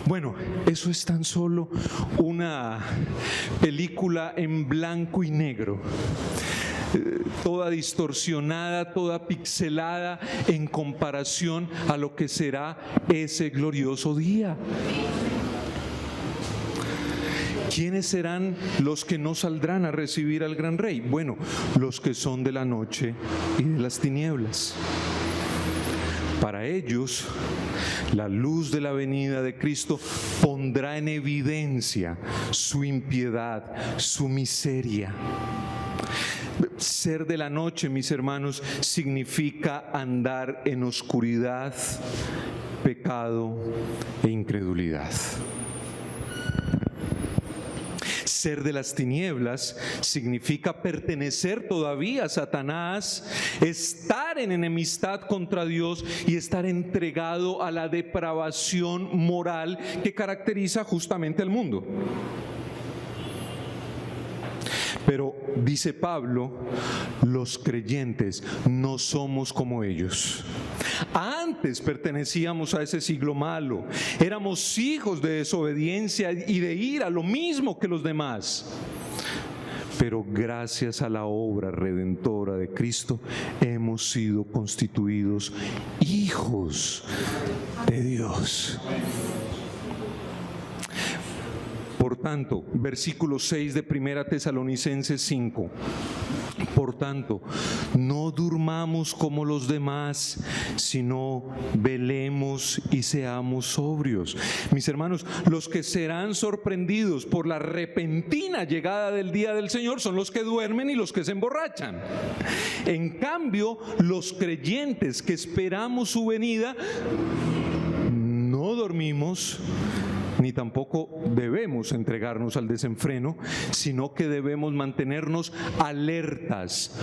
Speaker 1: Bueno, eso es tan solo una película en blanco y negro, toda distorsionada, toda pixelada en comparación a lo que será ese glorioso día. ¿Quiénes serán los que no saldrán a recibir al gran rey? Bueno, los que son de la noche y de las tinieblas. Para ellos, la luz de la venida de Cristo pondrá en evidencia su impiedad, su miseria. Ser de la noche, mis hermanos, significa andar en oscuridad, pecado e incredulidad. Ser de las tinieblas significa pertenecer todavía a Satanás, estar en enemistad contra Dios y estar entregado a la depravación moral que caracteriza justamente al mundo. Pero dice Pablo, los creyentes no somos como ellos. Antes pertenecíamos a ese siglo malo, éramos hijos de desobediencia y de ira, lo mismo que los demás. Pero gracias a la obra redentora de Cristo hemos sido constituidos hijos de Dios. tanto, versículo 6 de 1 Tesalonicenses 5. Por tanto, no durmamos como los demás, sino velemos y seamos sobrios. Mis hermanos, los que serán sorprendidos por la repentina llegada del día del Señor son los que duermen y los que se emborrachan. En cambio, los creyentes que esperamos su venida, no dormimos, ni tampoco debemos entregarnos al desenfreno, sino que debemos mantenernos alertas,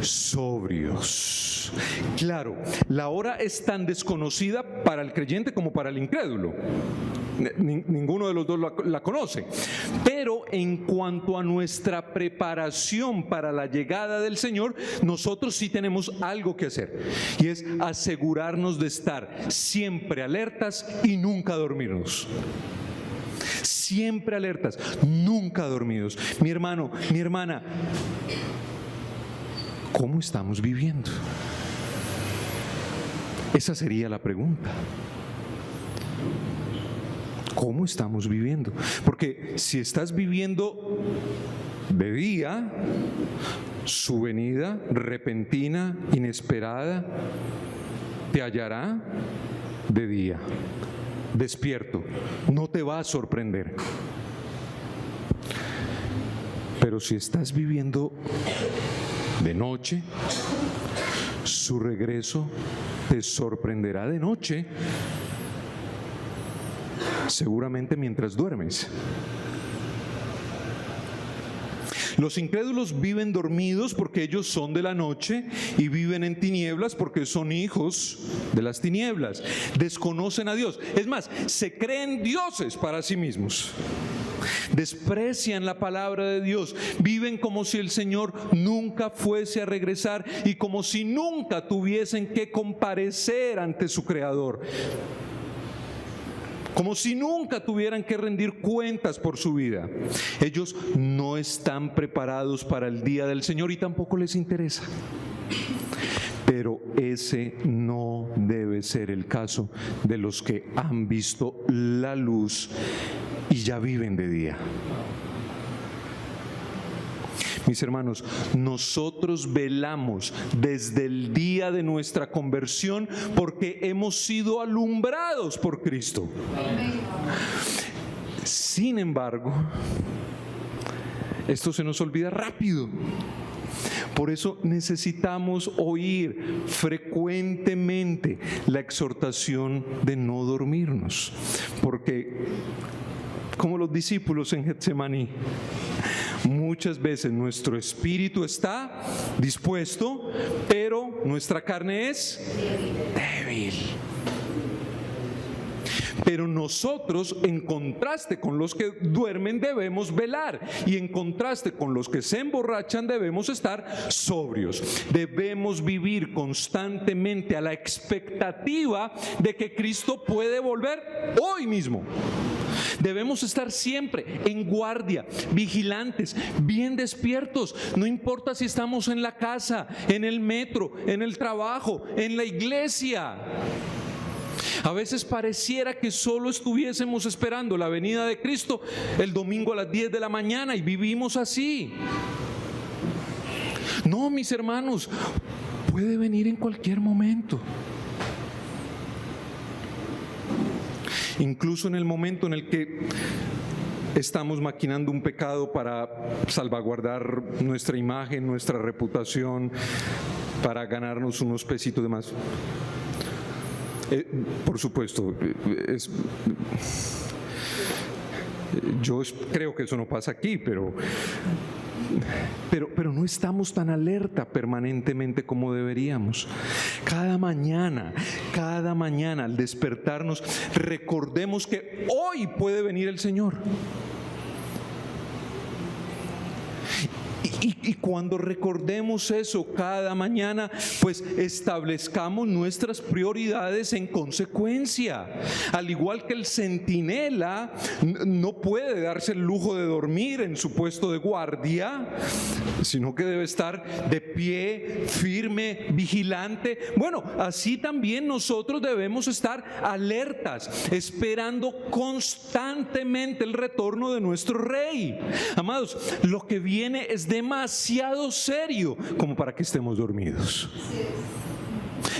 Speaker 1: sobrios. Claro, la hora es tan desconocida para el creyente como para el incrédulo. Ninguno de los dos la conoce. Pero en cuanto a nuestra preparación para la llegada del Señor, nosotros sí tenemos algo que hacer, y es asegurarnos de estar siempre alertas y nunca dormirnos. Siempre alertas, nunca dormidos. Mi hermano, mi hermana, ¿cómo estamos viviendo? Esa sería la pregunta. ¿Cómo estamos viviendo? Porque si estás viviendo de día, su venida repentina, inesperada, te hallará de día, despierto, no te va a sorprender. Pero si estás viviendo de noche, su regreso te sorprenderá de noche, seguramente mientras duermes. Los incrédulos viven dormidos porque ellos son de la noche, y viven en tinieblas porque son hijos de las tinieblas. Desconocen a Dios. Es más, se creen dioses para sí mismos. Desprecian la palabra de Dios, viven como si el Señor nunca fuese a regresar y como si nunca tuviesen que comparecer ante su Creador, como si nunca tuvieran que rendir cuentas por su vida. Ellos no están preparados para el día del Señor y tampoco les interesa. Pero ese no debe ser el caso de los que han visto la luz y ya viven de día. Mis hermanos, nosotros velamos desde el día de nuestra conversión porque hemos sido alumbrados por Cristo. Sin embargo, esto se nos olvida rápido. Por eso necesitamos oír frecuentemente la exhortación de no dormirnos, porque como los discípulos en Getsemaní, muchas veces nuestro espíritu está dispuesto, pero nuestra carne es débil. Pero nosotros, en contraste con los que duermen, debemos velar, y en contraste con los que se emborrachan, debemos estar sobrios. Debemos vivir constantemente a la expectativa de que Cristo puede volver hoy mismo. Debemos estar siempre en guardia, vigilantes, bien despiertos. No importa si estamos en la casa, en el metro, en el trabajo, en la iglesia. A veces pareciera que solo estuviésemos esperando la venida de Cristo el domingo a las 10 de la mañana y vivimos así. No, mis hermanos, puede venir en cualquier momento. Incluso en el momento en el que estamos maquinando un pecado para salvaguardar nuestra imagen, nuestra reputación, para ganarnos unos pesitos de más. Por supuesto, yo creo que eso no pasa aquí, pero no estamos tan alerta permanentemente como deberíamos. Cada mañana al despertarnos, recordemos que hoy puede venir el Señor. Y cuando recordemos eso cada mañana, pues establezcamos nuestras prioridades en consecuencia. Al igual que el centinela no puede darse el lujo de dormir en su puesto de guardia, sino que debe estar de pie, firme, vigilante. Bueno, así también nosotros debemos estar alertas, esperando constantemente el retorno de nuestro Rey. Amados, lo que viene es demasiado serio como para que estemos dormidos.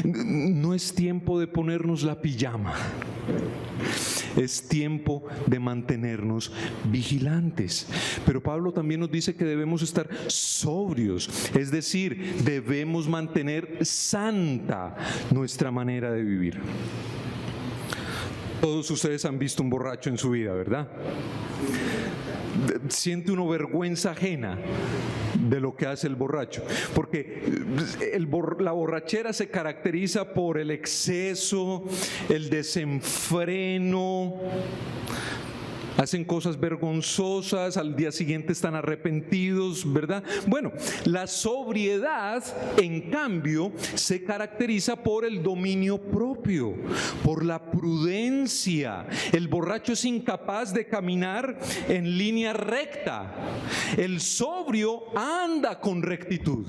Speaker 1: No es tiempo de ponernos la pijama. Es tiempo de mantenernos vigilantes. Pero Pablo también nos dice que debemos estar sobrios, es decir, debemos mantener santa nuestra manera de vivir. Todos ustedes han visto un borracho en su vida, ¿verdad? Siente uno vergüenza ajena de lo que hace el borracho, porque la borrachera se caracteriza por el exceso, el desenfreno. Hacen cosas vergonzosas, al día siguiente están arrepentidos, ¿verdad? Bueno, la sobriedad, en cambio, se caracteriza por el dominio propio, por la prudencia. El borracho es incapaz de caminar en línea recta. El sobrio anda con rectitud.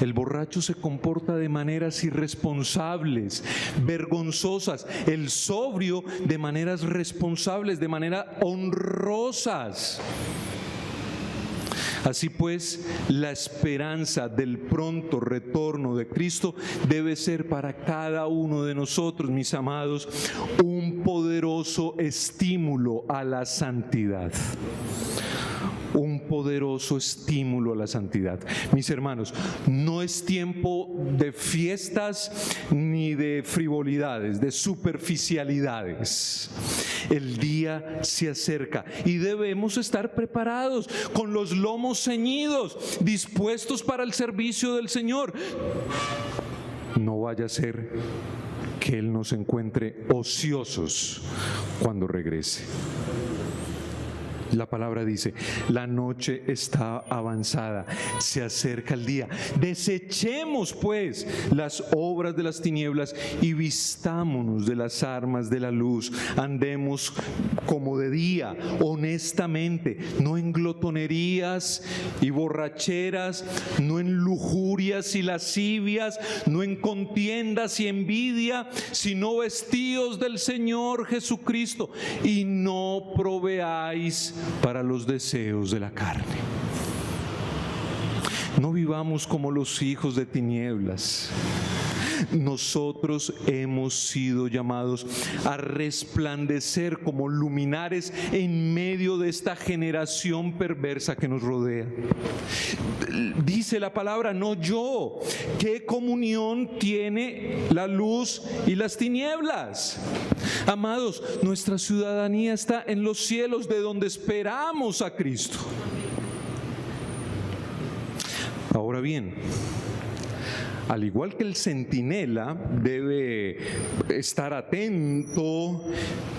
Speaker 1: El borracho se comporta de maneras irresponsables, vergonzosas. El sobrio de maneras responsables, de maneras honrosas. Así pues, la esperanza del pronto retorno de Cristo debe ser para cada uno de nosotros, mis amados, un poderoso estímulo a la santidad. Un poderoso estímulo a la santidad. Mis hermanos, no es tiempo de fiestas ni de frivolidades, de superficialidades. El día se acerca y debemos estar preparados, con los lomos ceñidos, dispuestos para el servicio del Señor. No vaya a ser que Él nos encuentre ociosos cuando regrese. La palabra dice, la noche está avanzada, se acerca el día. Desechemos pues las obras de las tinieblas y vistámonos de las armas de la luz. Andemos como de día, honestamente, no en glotonerías y borracheras, no en lujurias y lascivias, no en contiendas y envidia, sino vestidos del Señor Jesucristo, y no proveáis para los deseos de la carne. No vivamos como los hijos de tinieblas. Nosotros hemos sido llamados a resplandecer como luminares en medio de esta generación perversa que nos rodea. Dice la palabra, no yo. ¿Qué comunión tiene la luz y las tinieblas? Amados, nuestra ciudadanía está en los cielos, de donde esperamos a Cristo. Ahora bien, al igual que el centinela debe estar atento,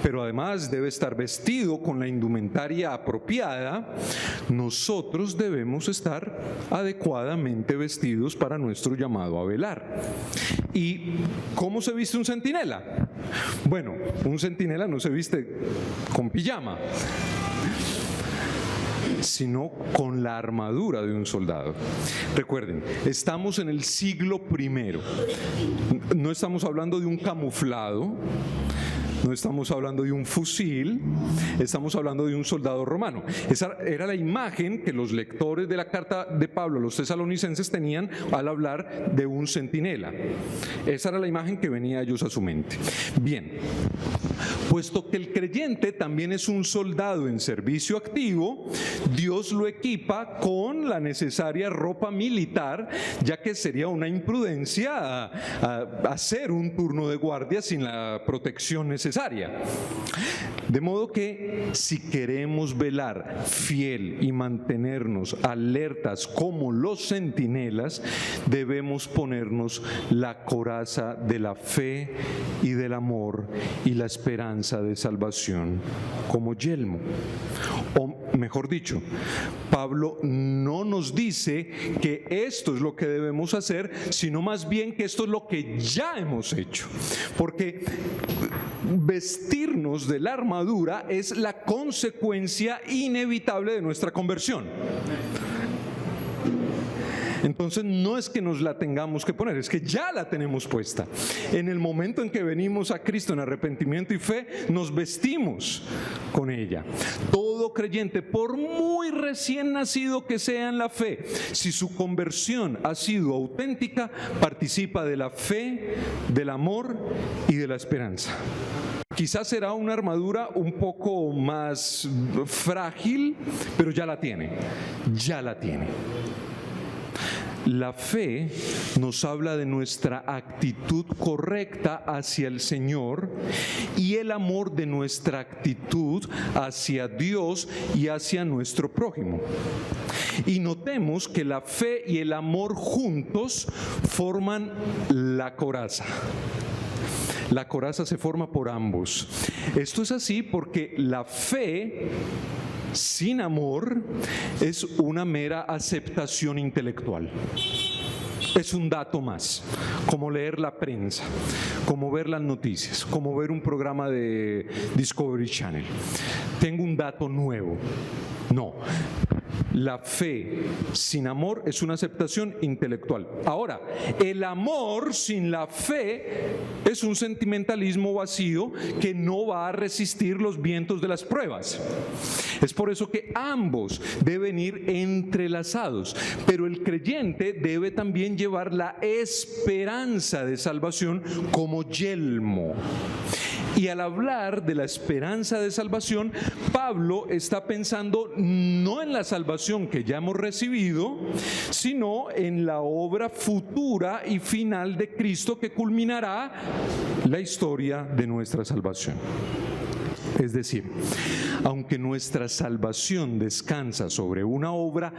Speaker 1: pero además debe estar vestido con la indumentaria apropiada, nosotros debemos estar adecuadamente vestidos para nuestro llamado a velar. ¿Y cómo se viste un centinela? Bueno, un centinela no se viste con pijama, sino con la armadura de un soldado. Recuerden, estamos en el siglo I. No estamos hablando de un camuflado, no estamos hablando de un fusil, estamos hablando de un soldado romano. Esa era la imagen que los lectores de la carta de Pablo a los tesalonicenses tenían al hablar de un centinela. Esa era la imagen que venía a ellos a su mente. Bien, puesto que el creyente también es un soldado en servicio activo, Dios lo equipa con la necesaria ropa militar, ya que sería una imprudencia hacer un turno de guardia sin la protección necesaria. De modo que si queremos velar fiel y mantenernos alertas como los centinelas, debemos ponernos la coraza de la fe y del amor y la esperanza esperanza de salvación como yelmo. O mejor dicho, Pablo no nos dice que esto es lo que debemos hacer, sino más bien que esto es lo que ya hemos hecho. Porque vestirnos de la armadura es la consecuencia inevitable de nuestra conversión. Entonces no es que nos la tengamos que poner, es que ya la tenemos puesta. En el momento en que venimos a Cristo en arrepentimiento y fe, nos vestimos con ella. Todo creyente, por muy recién nacido que sea en la fe, si su conversión ha sido auténtica, participa de la fe, del amor y de la esperanza. Quizás será una armadura un poco más frágil, pero ya la tiene, ya la tiene. La fe nos habla de nuestra actitud correcta hacia el Señor y el amor de nuestra actitud hacia Dios y hacia nuestro prójimo. Y notemos que la fe y el amor juntos forman la coraza. La coraza se forma por ambos. Esto es así porque la fe sin amor es una mera aceptación intelectual. Es un dato más, como leer la prensa, como ver las noticias, como ver un programa de Discovery Channel. Tengo un dato nuevo. No. La fe sin amor es una aceptación intelectual. Ahora, el amor sin la fe es un sentimentalismo vacío que no va a resistir los vientos de las pruebas. Es por eso que ambos deben ir entrelazados, pero el creyente debe también llevar la esperanza de salvación como yelmo. Y al hablar de la esperanza de salvación, Pablo está pensando no en la salvación que ya hemos recibido, sino en la obra futura y final de Cristo que culminará la historia de nuestra salvación. Es decir, aunque nuestra salvación descansa sobre una obra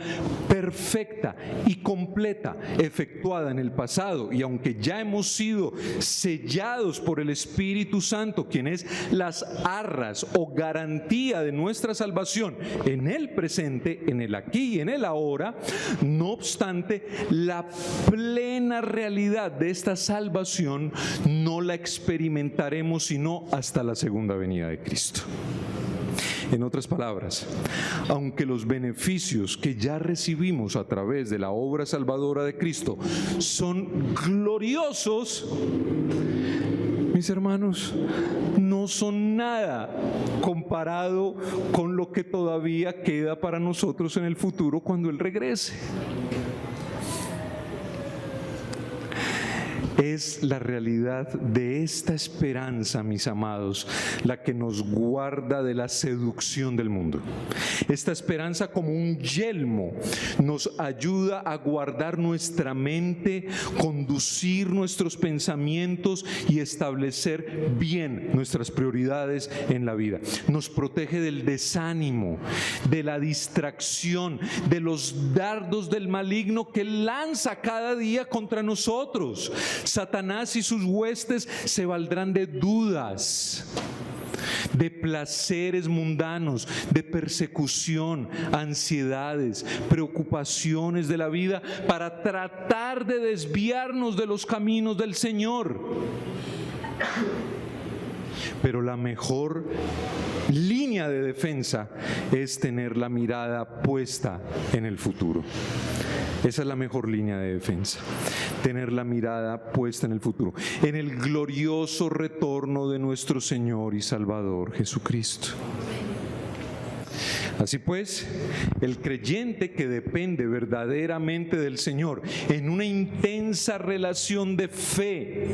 Speaker 1: perfecta y completa efectuada en el pasado, y aunque ya hemos sido sellados por el Espíritu Santo, quien es las arras o garantía de nuestra salvación en el presente, en el aquí y en el ahora, no obstante, la plena realidad de esta salvación no la experimentaremos sino hasta la segunda venida de Cristo. En otras palabras, aunque los beneficios que ya recibimos a través de la obra salvadora de Cristo son gloriosos, mis hermanos, no son nada comparado con lo que todavía queda para nosotros en el futuro cuando Él regrese. Es la realidad de esta esperanza, mis amados, la que nos guarda de la seducción del mundo. Esta esperanza, como un yelmo, nos ayuda a guardar nuestra mente, conducir nuestros pensamientos y establecer bien nuestras prioridades en la vida. Nos protege del desánimo, de la distracción, de los dardos del maligno que lanza cada día contra nosotros. Satanás y sus huestes se valdrán de dudas, de placeres mundanos, de persecución, ansiedades, preocupaciones de la vida para tratar de desviarnos de los caminos del Señor. Pero la mejor línea de defensa es tener la mirada puesta en el futuro. Esa es la mejor línea de defensa, tener la mirada puesta en el futuro, en el glorioso retorno de nuestro Señor y Salvador Jesucristo. Así pues, el creyente que depende verdaderamente del Señor en una intensa relación de fe,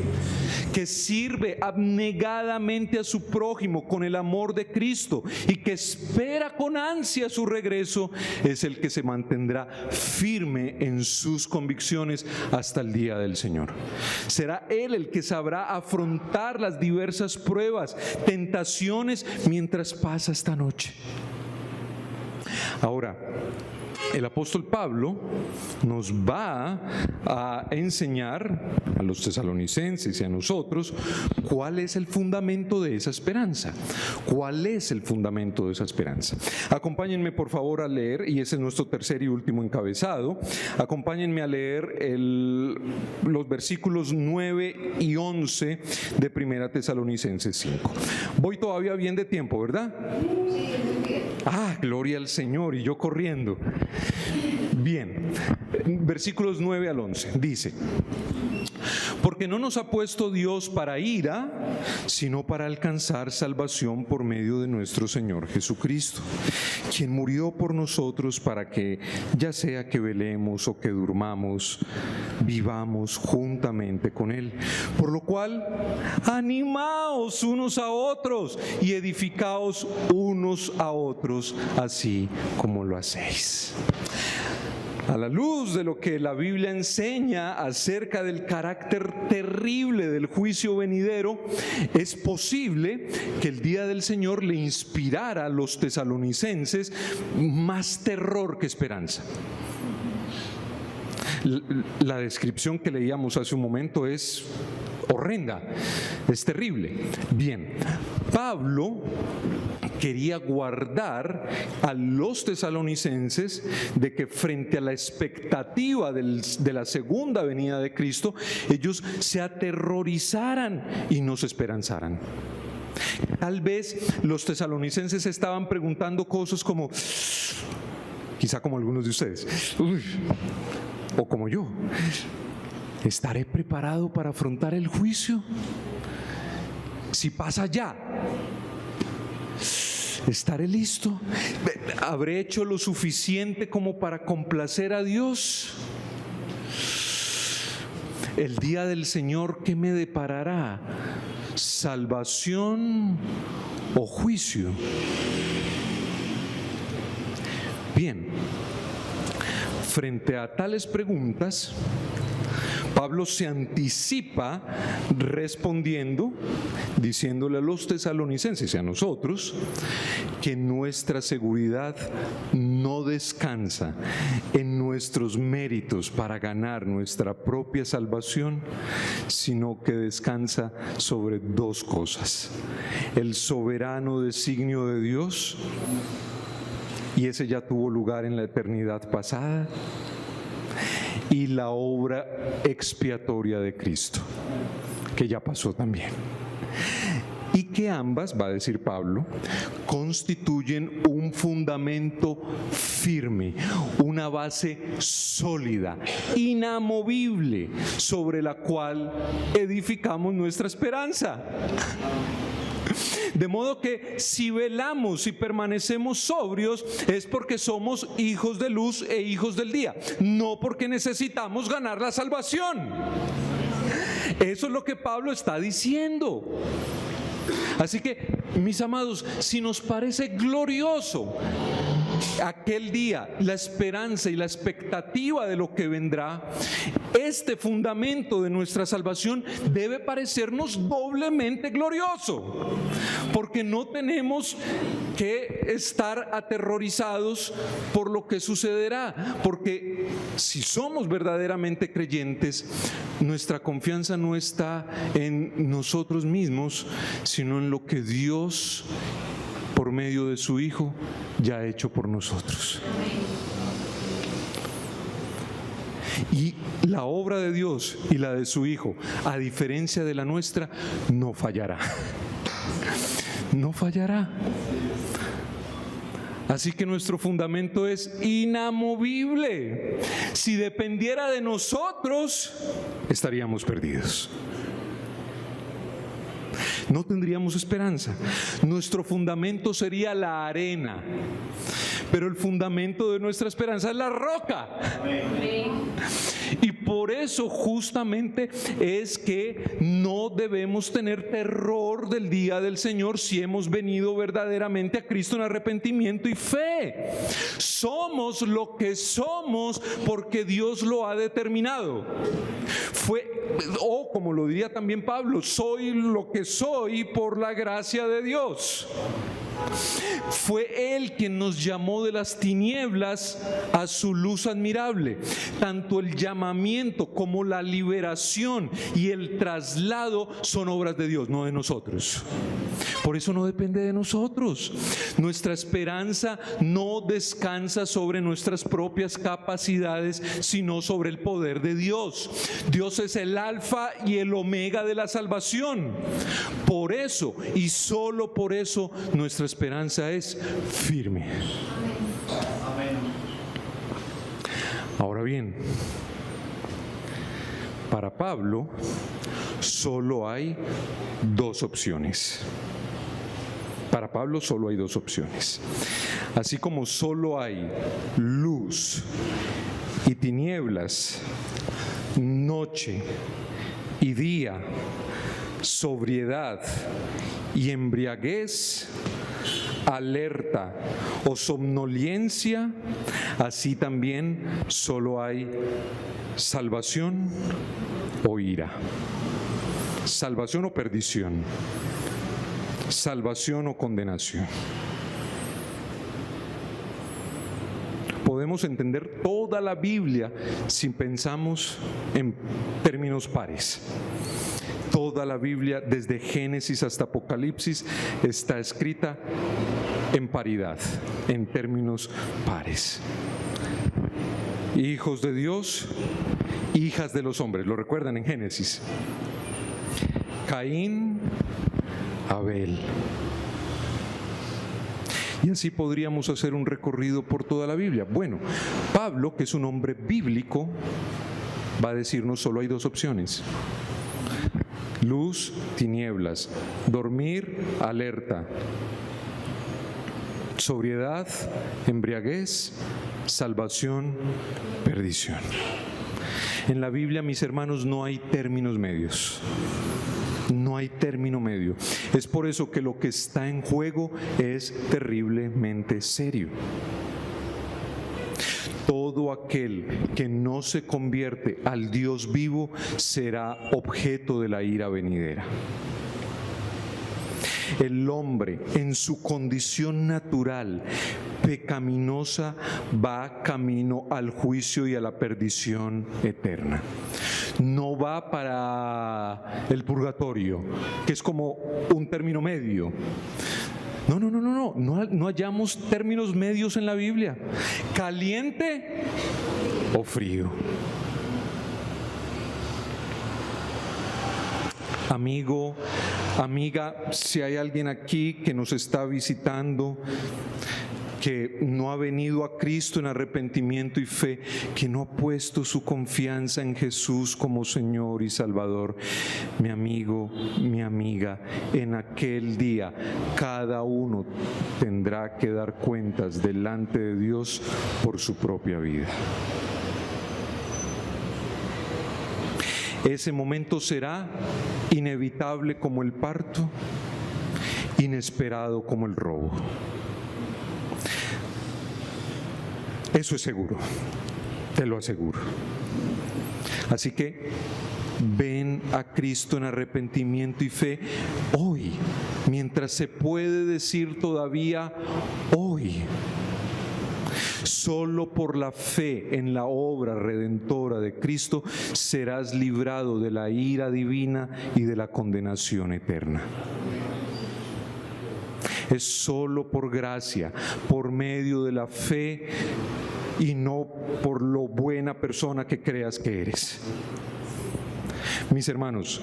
Speaker 1: que sirve abnegadamente a su prójimo con el amor de Cristo y que espera con ansia su regreso, es el que se mantendrá firme en sus convicciones hasta el día del Señor. Será él el que sabrá afrontar las diversas pruebas, tentaciones mientras pasa esta noche. Ahora, el apóstol Pablo nos va a enseñar a los tesalonicenses y a nosotros cuál es el fundamento de esa esperanza. ¿Cuál es el fundamento de esa esperanza? Acompáñenme por favor a leer, y ese es nuestro tercer y último encabezado. Acompáñenme a leer los versículos 9 y 11 de 1 Tesalonicenses 5. Voy todavía bien de tiempo, ¿verdad? Ah, gloria al Señor, y yo corriendo. Bien, versículos 9 al 11, dice: porque no nos ha puesto Dios para ira, sino para alcanzar salvación por medio de nuestro Señor Jesucristo, quien murió por nosotros para que, ya sea que velemos o que durmamos, vivamos juntamente con Él. Por lo cual, animaos unos a otros y edificaos unos a otros, así como lo hacéis. A la luz de lo que la Biblia enseña acerca del carácter terrible del juicio venidero, es posible que el día del Señor le inspirara a los tesalonicenses más terror que esperanza. La descripción que leíamos hace un momento es horrenda, es terrible. Bien, Pablo quería guardar a los tesalonicenses de que frente a la expectativa de la segunda venida de Cristo, ellos se aterrorizaran y no se esperanzaran. Tal vez los tesalonicenses estaban preguntando cosas como, quizá como algunos de ustedes, o como yo: ¿estaré preparado para afrontar el juicio? Si pasa ya, ¿estaré listo? ¿Habré hecho lo suficiente como para complacer a Dios? El día del Señor, ¿qué me deparará? ¿Salvación o juicio? Bien, frente a tales preguntas, Pablo se anticipa respondiendo, diciéndole a los tesalonicenses y a nosotros que nuestra seguridad no descansa en nuestros méritos para ganar nuestra propia salvación, sino que descansa sobre dos cosas: el soberano designio de Dios, y ese ya tuvo lugar en la eternidad pasada, y la obra expiatoria de Cristo, que ya pasó también. Y que ambas, va a decir Pablo, constituyen un fundamento firme, una base sólida, inamovible, sobre la cual edificamos nuestra esperanza. De modo que si velamos y permanecemos sobrios, es porque somos hijos de luz e hijos del día, no porque necesitamos ganar la salvación. Eso es lo que Pablo está diciendo. Así que, mis amados, si nos parece glorioso aquel día, la esperanza y la expectativa de lo que vendrá, este fundamento de nuestra salvación debe parecernos doblemente glorioso, porque no tenemos que estar aterrorizados por lo que sucederá, porque si somos verdaderamente creyentes, nuestra confianza no está en nosotros mismos, sino en lo que Dios, por medio de su Hijo, ya ha hecho por nosotros. Y la obra de Dios y la de su Hijo, a diferencia de la nuestra, no fallará. No fallará. Así que nuestro fundamento es inamovible. Si dependiera de nosotros, estaríamos perdidos. No tendríamos esperanza. Nuestro fundamento sería la arena, pero el fundamento de nuestra esperanza es la roca. Y por eso justamente es que no debemos tener terror del día del Señor si hemos venido verdaderamente a Cristo en arrepentimiento y fe. Somos lo que somos porque Dios lo ha determinado. Como lo diría también Pablo, soy lo que soy por la gracia de Dios. Fue Él quien nos llamó de las tinieblas a su luz admirable. Tanto el llamamiento como la liberación y el traslado son obras de Dios, no de nosotros. Por eso no depende de nosotros. Nuestra esperanza no descansa sobre nuestras propias capacidades, sino sobre el poder de Dios. Dios es el alfa y el omega de la salvación. Por eso, y solo por eso, nuestra esperanza es firme. Amén. Ahora bien, para Pablo solo hay dos opciones. Para Pablo solo hay dos opciones. Así como solo hay luz y tinieblas, noche y día, sobriedad y embriaguez, alerta o somnolencia, así también solo hay salvación o ira, salvación o perdición, salvación o condenación. Podemos entender toda la Biblia si pensamos en términos pares. Toda la Biblia, desde Génesis hasta Apocalipsis, está escrita en paridad, en términos pares. Hijos de Dios, hijas de los hombres, ¿lo recuerdan en Génesis? Caín, Abel. Y así podríamos hacer un recorrido por toda la Biblia. Bueno, Pablo, que es un hombre bíblico, va a decirnos solo hay dos opciones: luz, tinieblas, dormir, alerta, sobriedad, embriaguez, salvación, perdición. En la Biblia, mis hermanos, no hay términos medios. No hay término medio. Es por eso que lo que está en juego es terriblemente serio. Todo aquel que no se convierte al Dios vivo será objeto de la ira venidera. El hombre, en su condición natural, pecaminosa, va camino al juicio y a la perdición eterna. No va para el purgatorio, que es como un término medio. No hallamos términos medios en la Biblia. Caliente o frío. Amigo, amiga, si hay alguien aquí que nos está visitando, que no ha venido a Cristo en arrepentimiento y fe, que no ha puesto su confianza en Jesús como Señor y Salvador, mi amigo, mi amiga, en aquel día cada uno tendrá que dar cuentas delante de Dios por su propia vida. Ese momento será inevitable como el parto, inesperado como el robo. Eso es seguro, te lo aseguro. Así que ven a Cristo en arrepentimiento y fe hoy, mientras se puede decir todavía hoy. Solo por la fe en la obra redentora de Cristo serás librado de la ira divina y de la condenación eterna. Es solo por gracia, por medio de la fe y no por lo buena persona que creas que eres. Mis hermanos,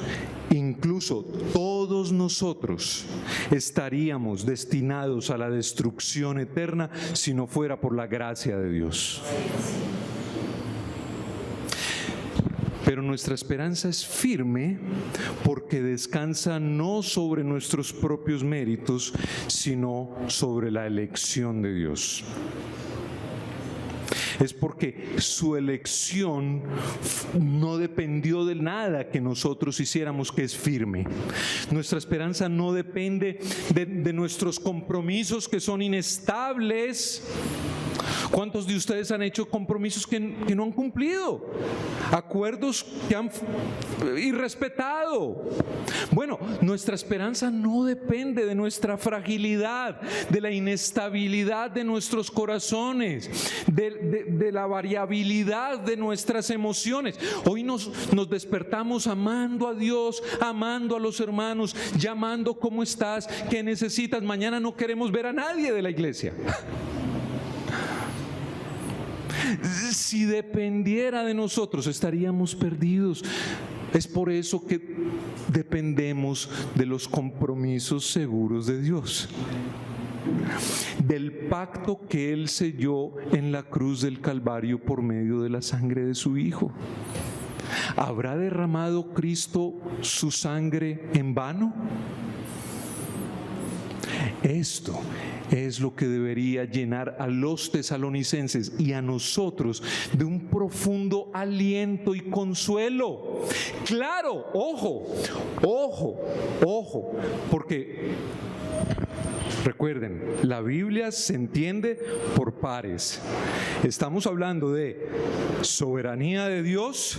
Speaker 1: incluso todos nosotros estaríamos destinados a la destrucción eterna si no fuera por la gracia de Dios. Pero nuestra esperanza es firme porque descansa no sobre nuestros propios méritos, sino sobre la elección de Dios. es porque su elección no dependió de nada que nosotros hiciéramos que es firme. Nuestra esperanza no depende de nuestros compromisos que son inestables. ¿Cuántos de ustedes han hecho compromisos que no han cumplido? Acuerdos que han irrespetado. Bueno, nuestra esperanza no depende de nuestra fragilidad, de la inestabilidad de nuestros corazones, de la variabilidad de nuestras emociones. Hoy nos despertamos amando a Dios, amando a los hermanos, llamando ¿cómo estás? ¿Qué necesitas? Mañana no queremos ver a nadie de la iglesia. Si dependiera de nosotros, estaríamos perdidos. Es por eso que dependemos de los compromisos seguros de Dios, del pacto que Él selló en la cruz del Calvario por medio de la sangre de su Hijo. ¿Habrá derramado Cristo su sangre en vano? Esto es lo que debería llenar a los tesalonicenses y a nosotros de un profundo aliento y consuelo. Claro, ojo, porque recuerden, la Biblia se entiende por pares. Estamos hablando de soberanía de Dios,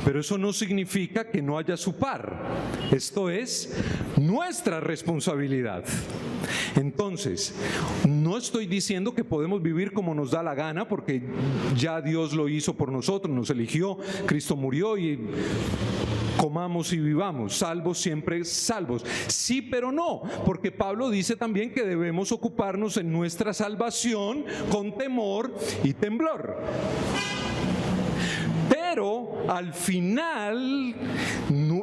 Speaker 1: pero eso no significa que no haya su par. Esto es nuestra responsabilidad. Entonces, no estoy diciendo que podemos vivir como nos da la gana, porque ya Dios lo hizo por nosotros, nos eligió, Cristo murió y comamos y vivamos, salvos siempre salvos. Sí, pero no, porque Pablo dice también que debemos ocuparnos en nuestra salvación con temor y temblor. Pero al final,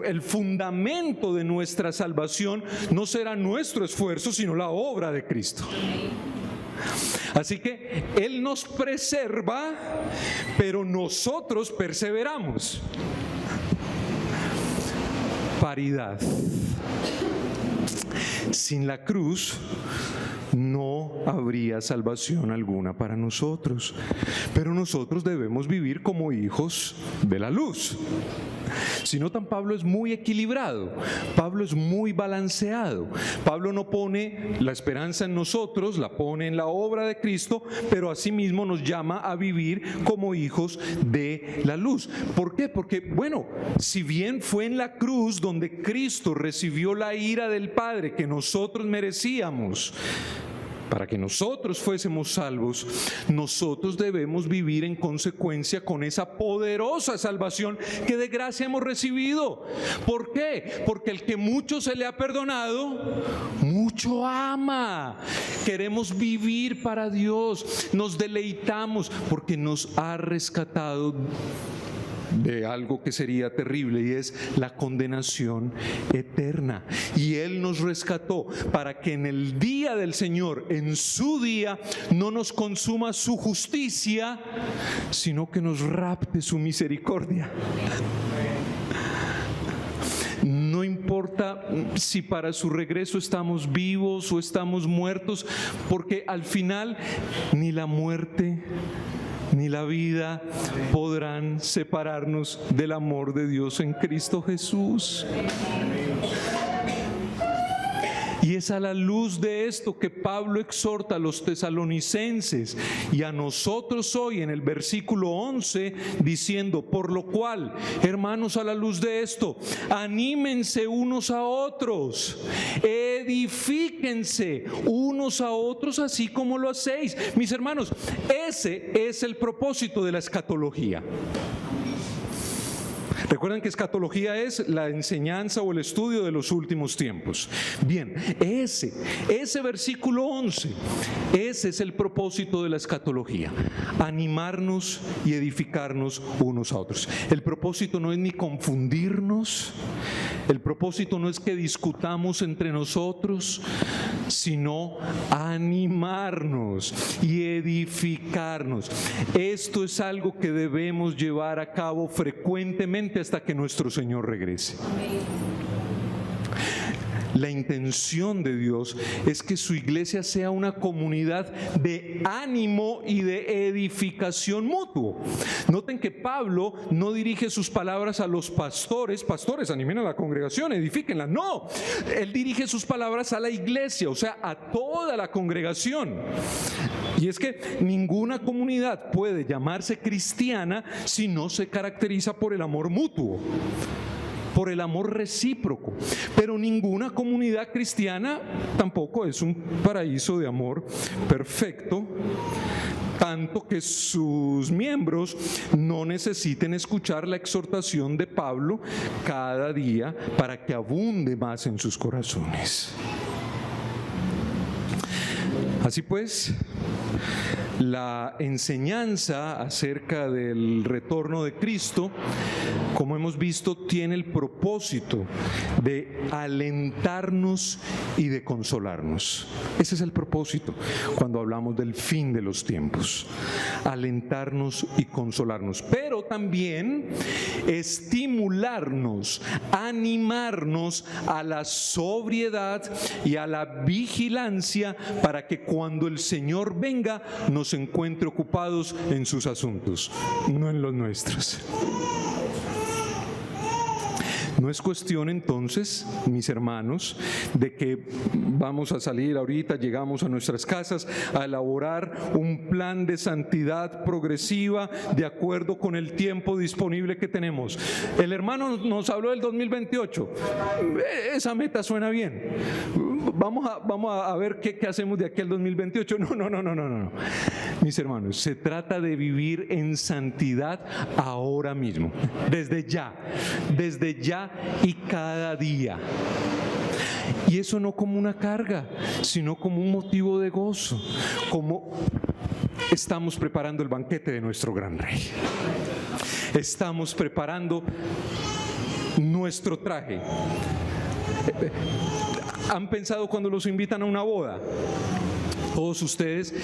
Speaker 1: el fundamento de nuestra salvación no será nuestro esfuerzo, sino la obra de Cristo. Así que Él nos preserva, pero nosotros perseveramos. Paridad. Sin la cruz no habría salvación alguna para nosotros, pero nosotros debemos vivir como hijos de la luz. Si notan, Pablo es muy equilibrado, Pablo es muy balanceado. Pablo no pone la esperanza en nosotros, la pone en la obra de Cristo, pero asimismo nos llama a vivir como hijos de la luz. ¿Por qué? Porque, bueno, si bien fue en la cruz donde Cristo recibió la ira del Padre que nosotros merecíamos, para que nosotros fuésemos salvos, nosotros debemos vivir en consecuencia con esa poderosa salvación que de gracia hemos recibido. ¿Por qué? Porque el que mucho se le ha perdonado, mucho ama. Queremos vivir para Dios, nos deleitamos porque nos ha rescatado de algo que sería terrible, y es la condenación eterna. Y Él nos rescató para que en el día del Señor, en su día, no nos consuma su justicia, sino que nos rapte su misericordia. No importa si para su regreso estamos vivos o estamos muertos, porque al final ni la muerte ni la vida podrán separarnos del amor de Dios en Cristo Jesús. Y es a la luz de esto que Pablo exhorta a los tesalonicenses y a nosotros hoy en el versículo 11, diciendo: por lo cual, hermanos, a la luz de esto, anímense unos a otros, edifíquense unos a otros, así como lo hacéis. Mis hermanos, ese es el propósito de la escatología. Recuerden que escatología es la enseñanza o el estudio de los últimos tiempos. Bien, ese versículo 11, ese es el propósito de la escatología: animarnos y edificarnos unos a otros. El propósito no es ni confundirnos, el propósito no es que discutamos entre nosotros, sino animarnos y edificarnos. Esto es algo que debemos llevar a cabo frecuentemente hasta que nuestro Señor regrese. La intención de Dios es que su iglesia sea una comunidad de ánimo y de edificación mutuo. Noten que Pablo no dirige sus palabras a los pastores: pastores, animen a la congregación, edifíquenla. No, él dirige sus palabras a la iglesia, o sea, a toda la congregación. Y es que ninguna comunidad puede llamarse cristiana si no se caracteriza por el amor mutuo, por el amor recíproco. Pero ninguna comunidad cristiana tampoco es un paraíso de amor perfecto, tanto que sus miembros no necesiten escuchar la exhortación de Pablo cada día para que abunde más en sus corazones. Así pues, la enseñanza acerca del retorno de Cristo, como hemos visto, tiene el propósito de alentarnos y de consolarnos. Ese es el propósito cuando hablamos del fin de los tiempos: alentarnos y consolarnos, pero también estimularnos, animarnos a la sobriedad y a la vigilancia para que cuando el Señor venga nos encuentre ocupados en sus asuntos, no en los nuestros. No es cuestión entonces, mis hermanos, de que vamos a salir ahorita, llegamos a nuestras casas a elaborar un plan de santidad progresiva de acuerdo con el tiempo disponible que tenemos. El hermano nos habló del 2028. Esa meta suena bien. Vamos a ver qué hacemos de aquí al 2028. No. Mis hermanos, se trata de vivir en santidad ahora mismo, desde ya y cada día. Y eso no como una carga, sino como un motivo de gozo, como estamos preparando el banquete de nuestro gran Rey. Estamos preparando nuestro traje. ¿Han pensado cuando los invitan a una boda? Todos ustedes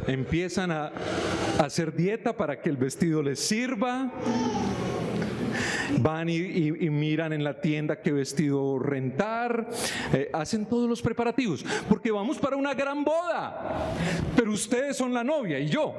Speaker 1: empiezan a hacer dieta para que el vestido les sirva. Van y miran en la tienda qué vestido rentar, hacen todos los preparativos, porque vamos para una gran boda, pero ustedes son la novia y yo.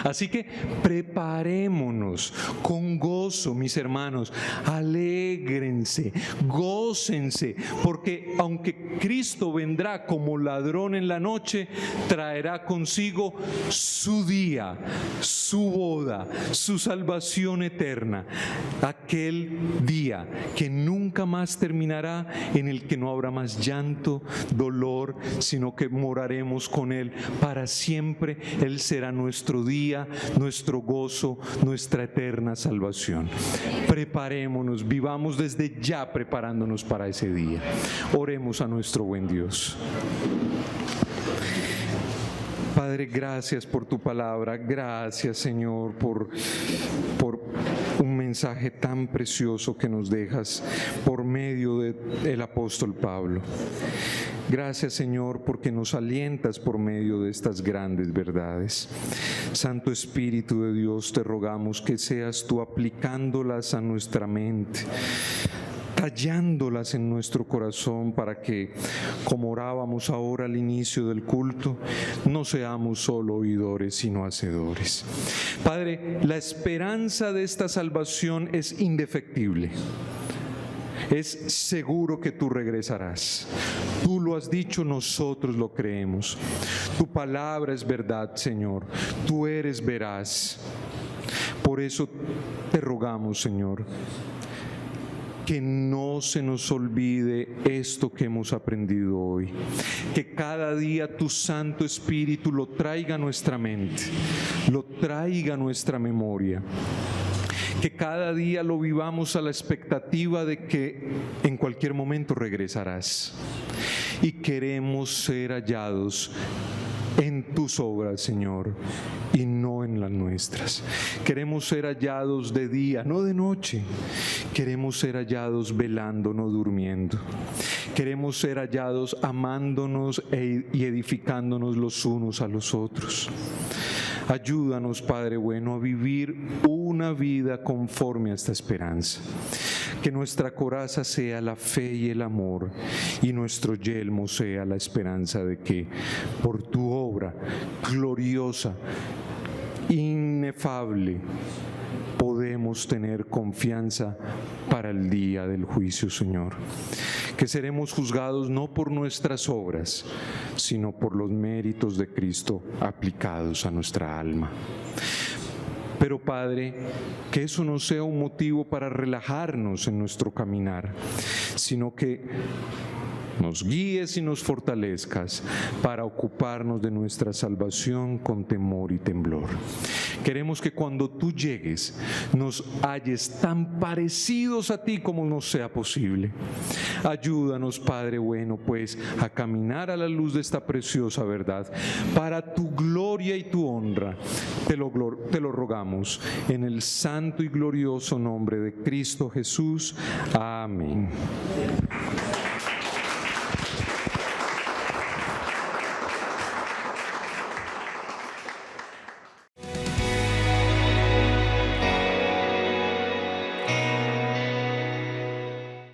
Speaker 1: Así que preparémonos con gozo, mis hermanos, alégrense, gócense, porque aunque Cristo vendrá como ladrón en la noche, traerá consigo su día, su boda, su salvación eterna, aquel día que nunca más terminará, en el que no habrá más llanto, dolor, sino que moraremos con Él para siempre. Él será nuestro día, nuestro gozo, nuestra eterna salvación. Preparémonos, vivamos desde ya preparándonos para ese día. Oremos a nuestro buen Dios. Padre, gracias por tu palabra, gracias, Señor, por un mensaje tan precioso que nos dejas por medio del apóstol Pablo. Gracias, Señor, porque nos alientas por medio de estas grandes verdades. Santo Espíritu de Dios, te rogamos que seas tú aplicándolas a nuestra mente, tallándolas en nuestro corazón, para que, como orábamos ahora al inicio del culto, no seamos solo oidores, sino hacedores. Padre, la esperanza de esta salvación es indefectible. Es seguro que tú regresarás. Tú lo has dicho, nosotros lo creemos. Tu palabra es verdad, Señor. Tú eres veraz. Por eso te rogamos, Señor, que no se nos olvide esto que hemos aprendido hoy. Que cada día tu Santo Espíritu lo traiga a nuestra mente, lo traiga a nuestra memoria. Que cada día lo vivamos a la expectativa de que en cualquier momento regresarás. Y queremos ser hallados en tus obras, Señor, y no en las nuestras. Queremos ser hallados de día, no de noche. Queremos ser hallados velando, no durmiendo. Queremos ser hallados amándonos y edificándonos los unos a los otros. Ayúdanos, Padre bueno, a vivir una vida conforme a esta esperanza. Que nuestra coraza sea la fe y el amor, y nuestro yelmo sea la esperanza de que, por tu obra gloriosa, inefable, podemos tener confianza para el día del juicio, Señor. Que seremos juzgados no por nuestras obras, sino por los méritos de Cristo aplicados a nuestra alma. Pero Padre, que eso no sea un motivo para relajarnos en nuestro caminar, sino que nos guíes y nos fortalezcas para ocuparnos de nuestra salvación con temor y temblor. Queremos que cuando tú llegues nos halles tan parecidos a ti como nos sea posible. Ayúdanos, Padre bueno, pues a caminar a la luz de esta preciosa verdad para tu gloria y tu honra. Te lo rogamos en el santo y glorioso nombre de Cristo Jesús. Amén.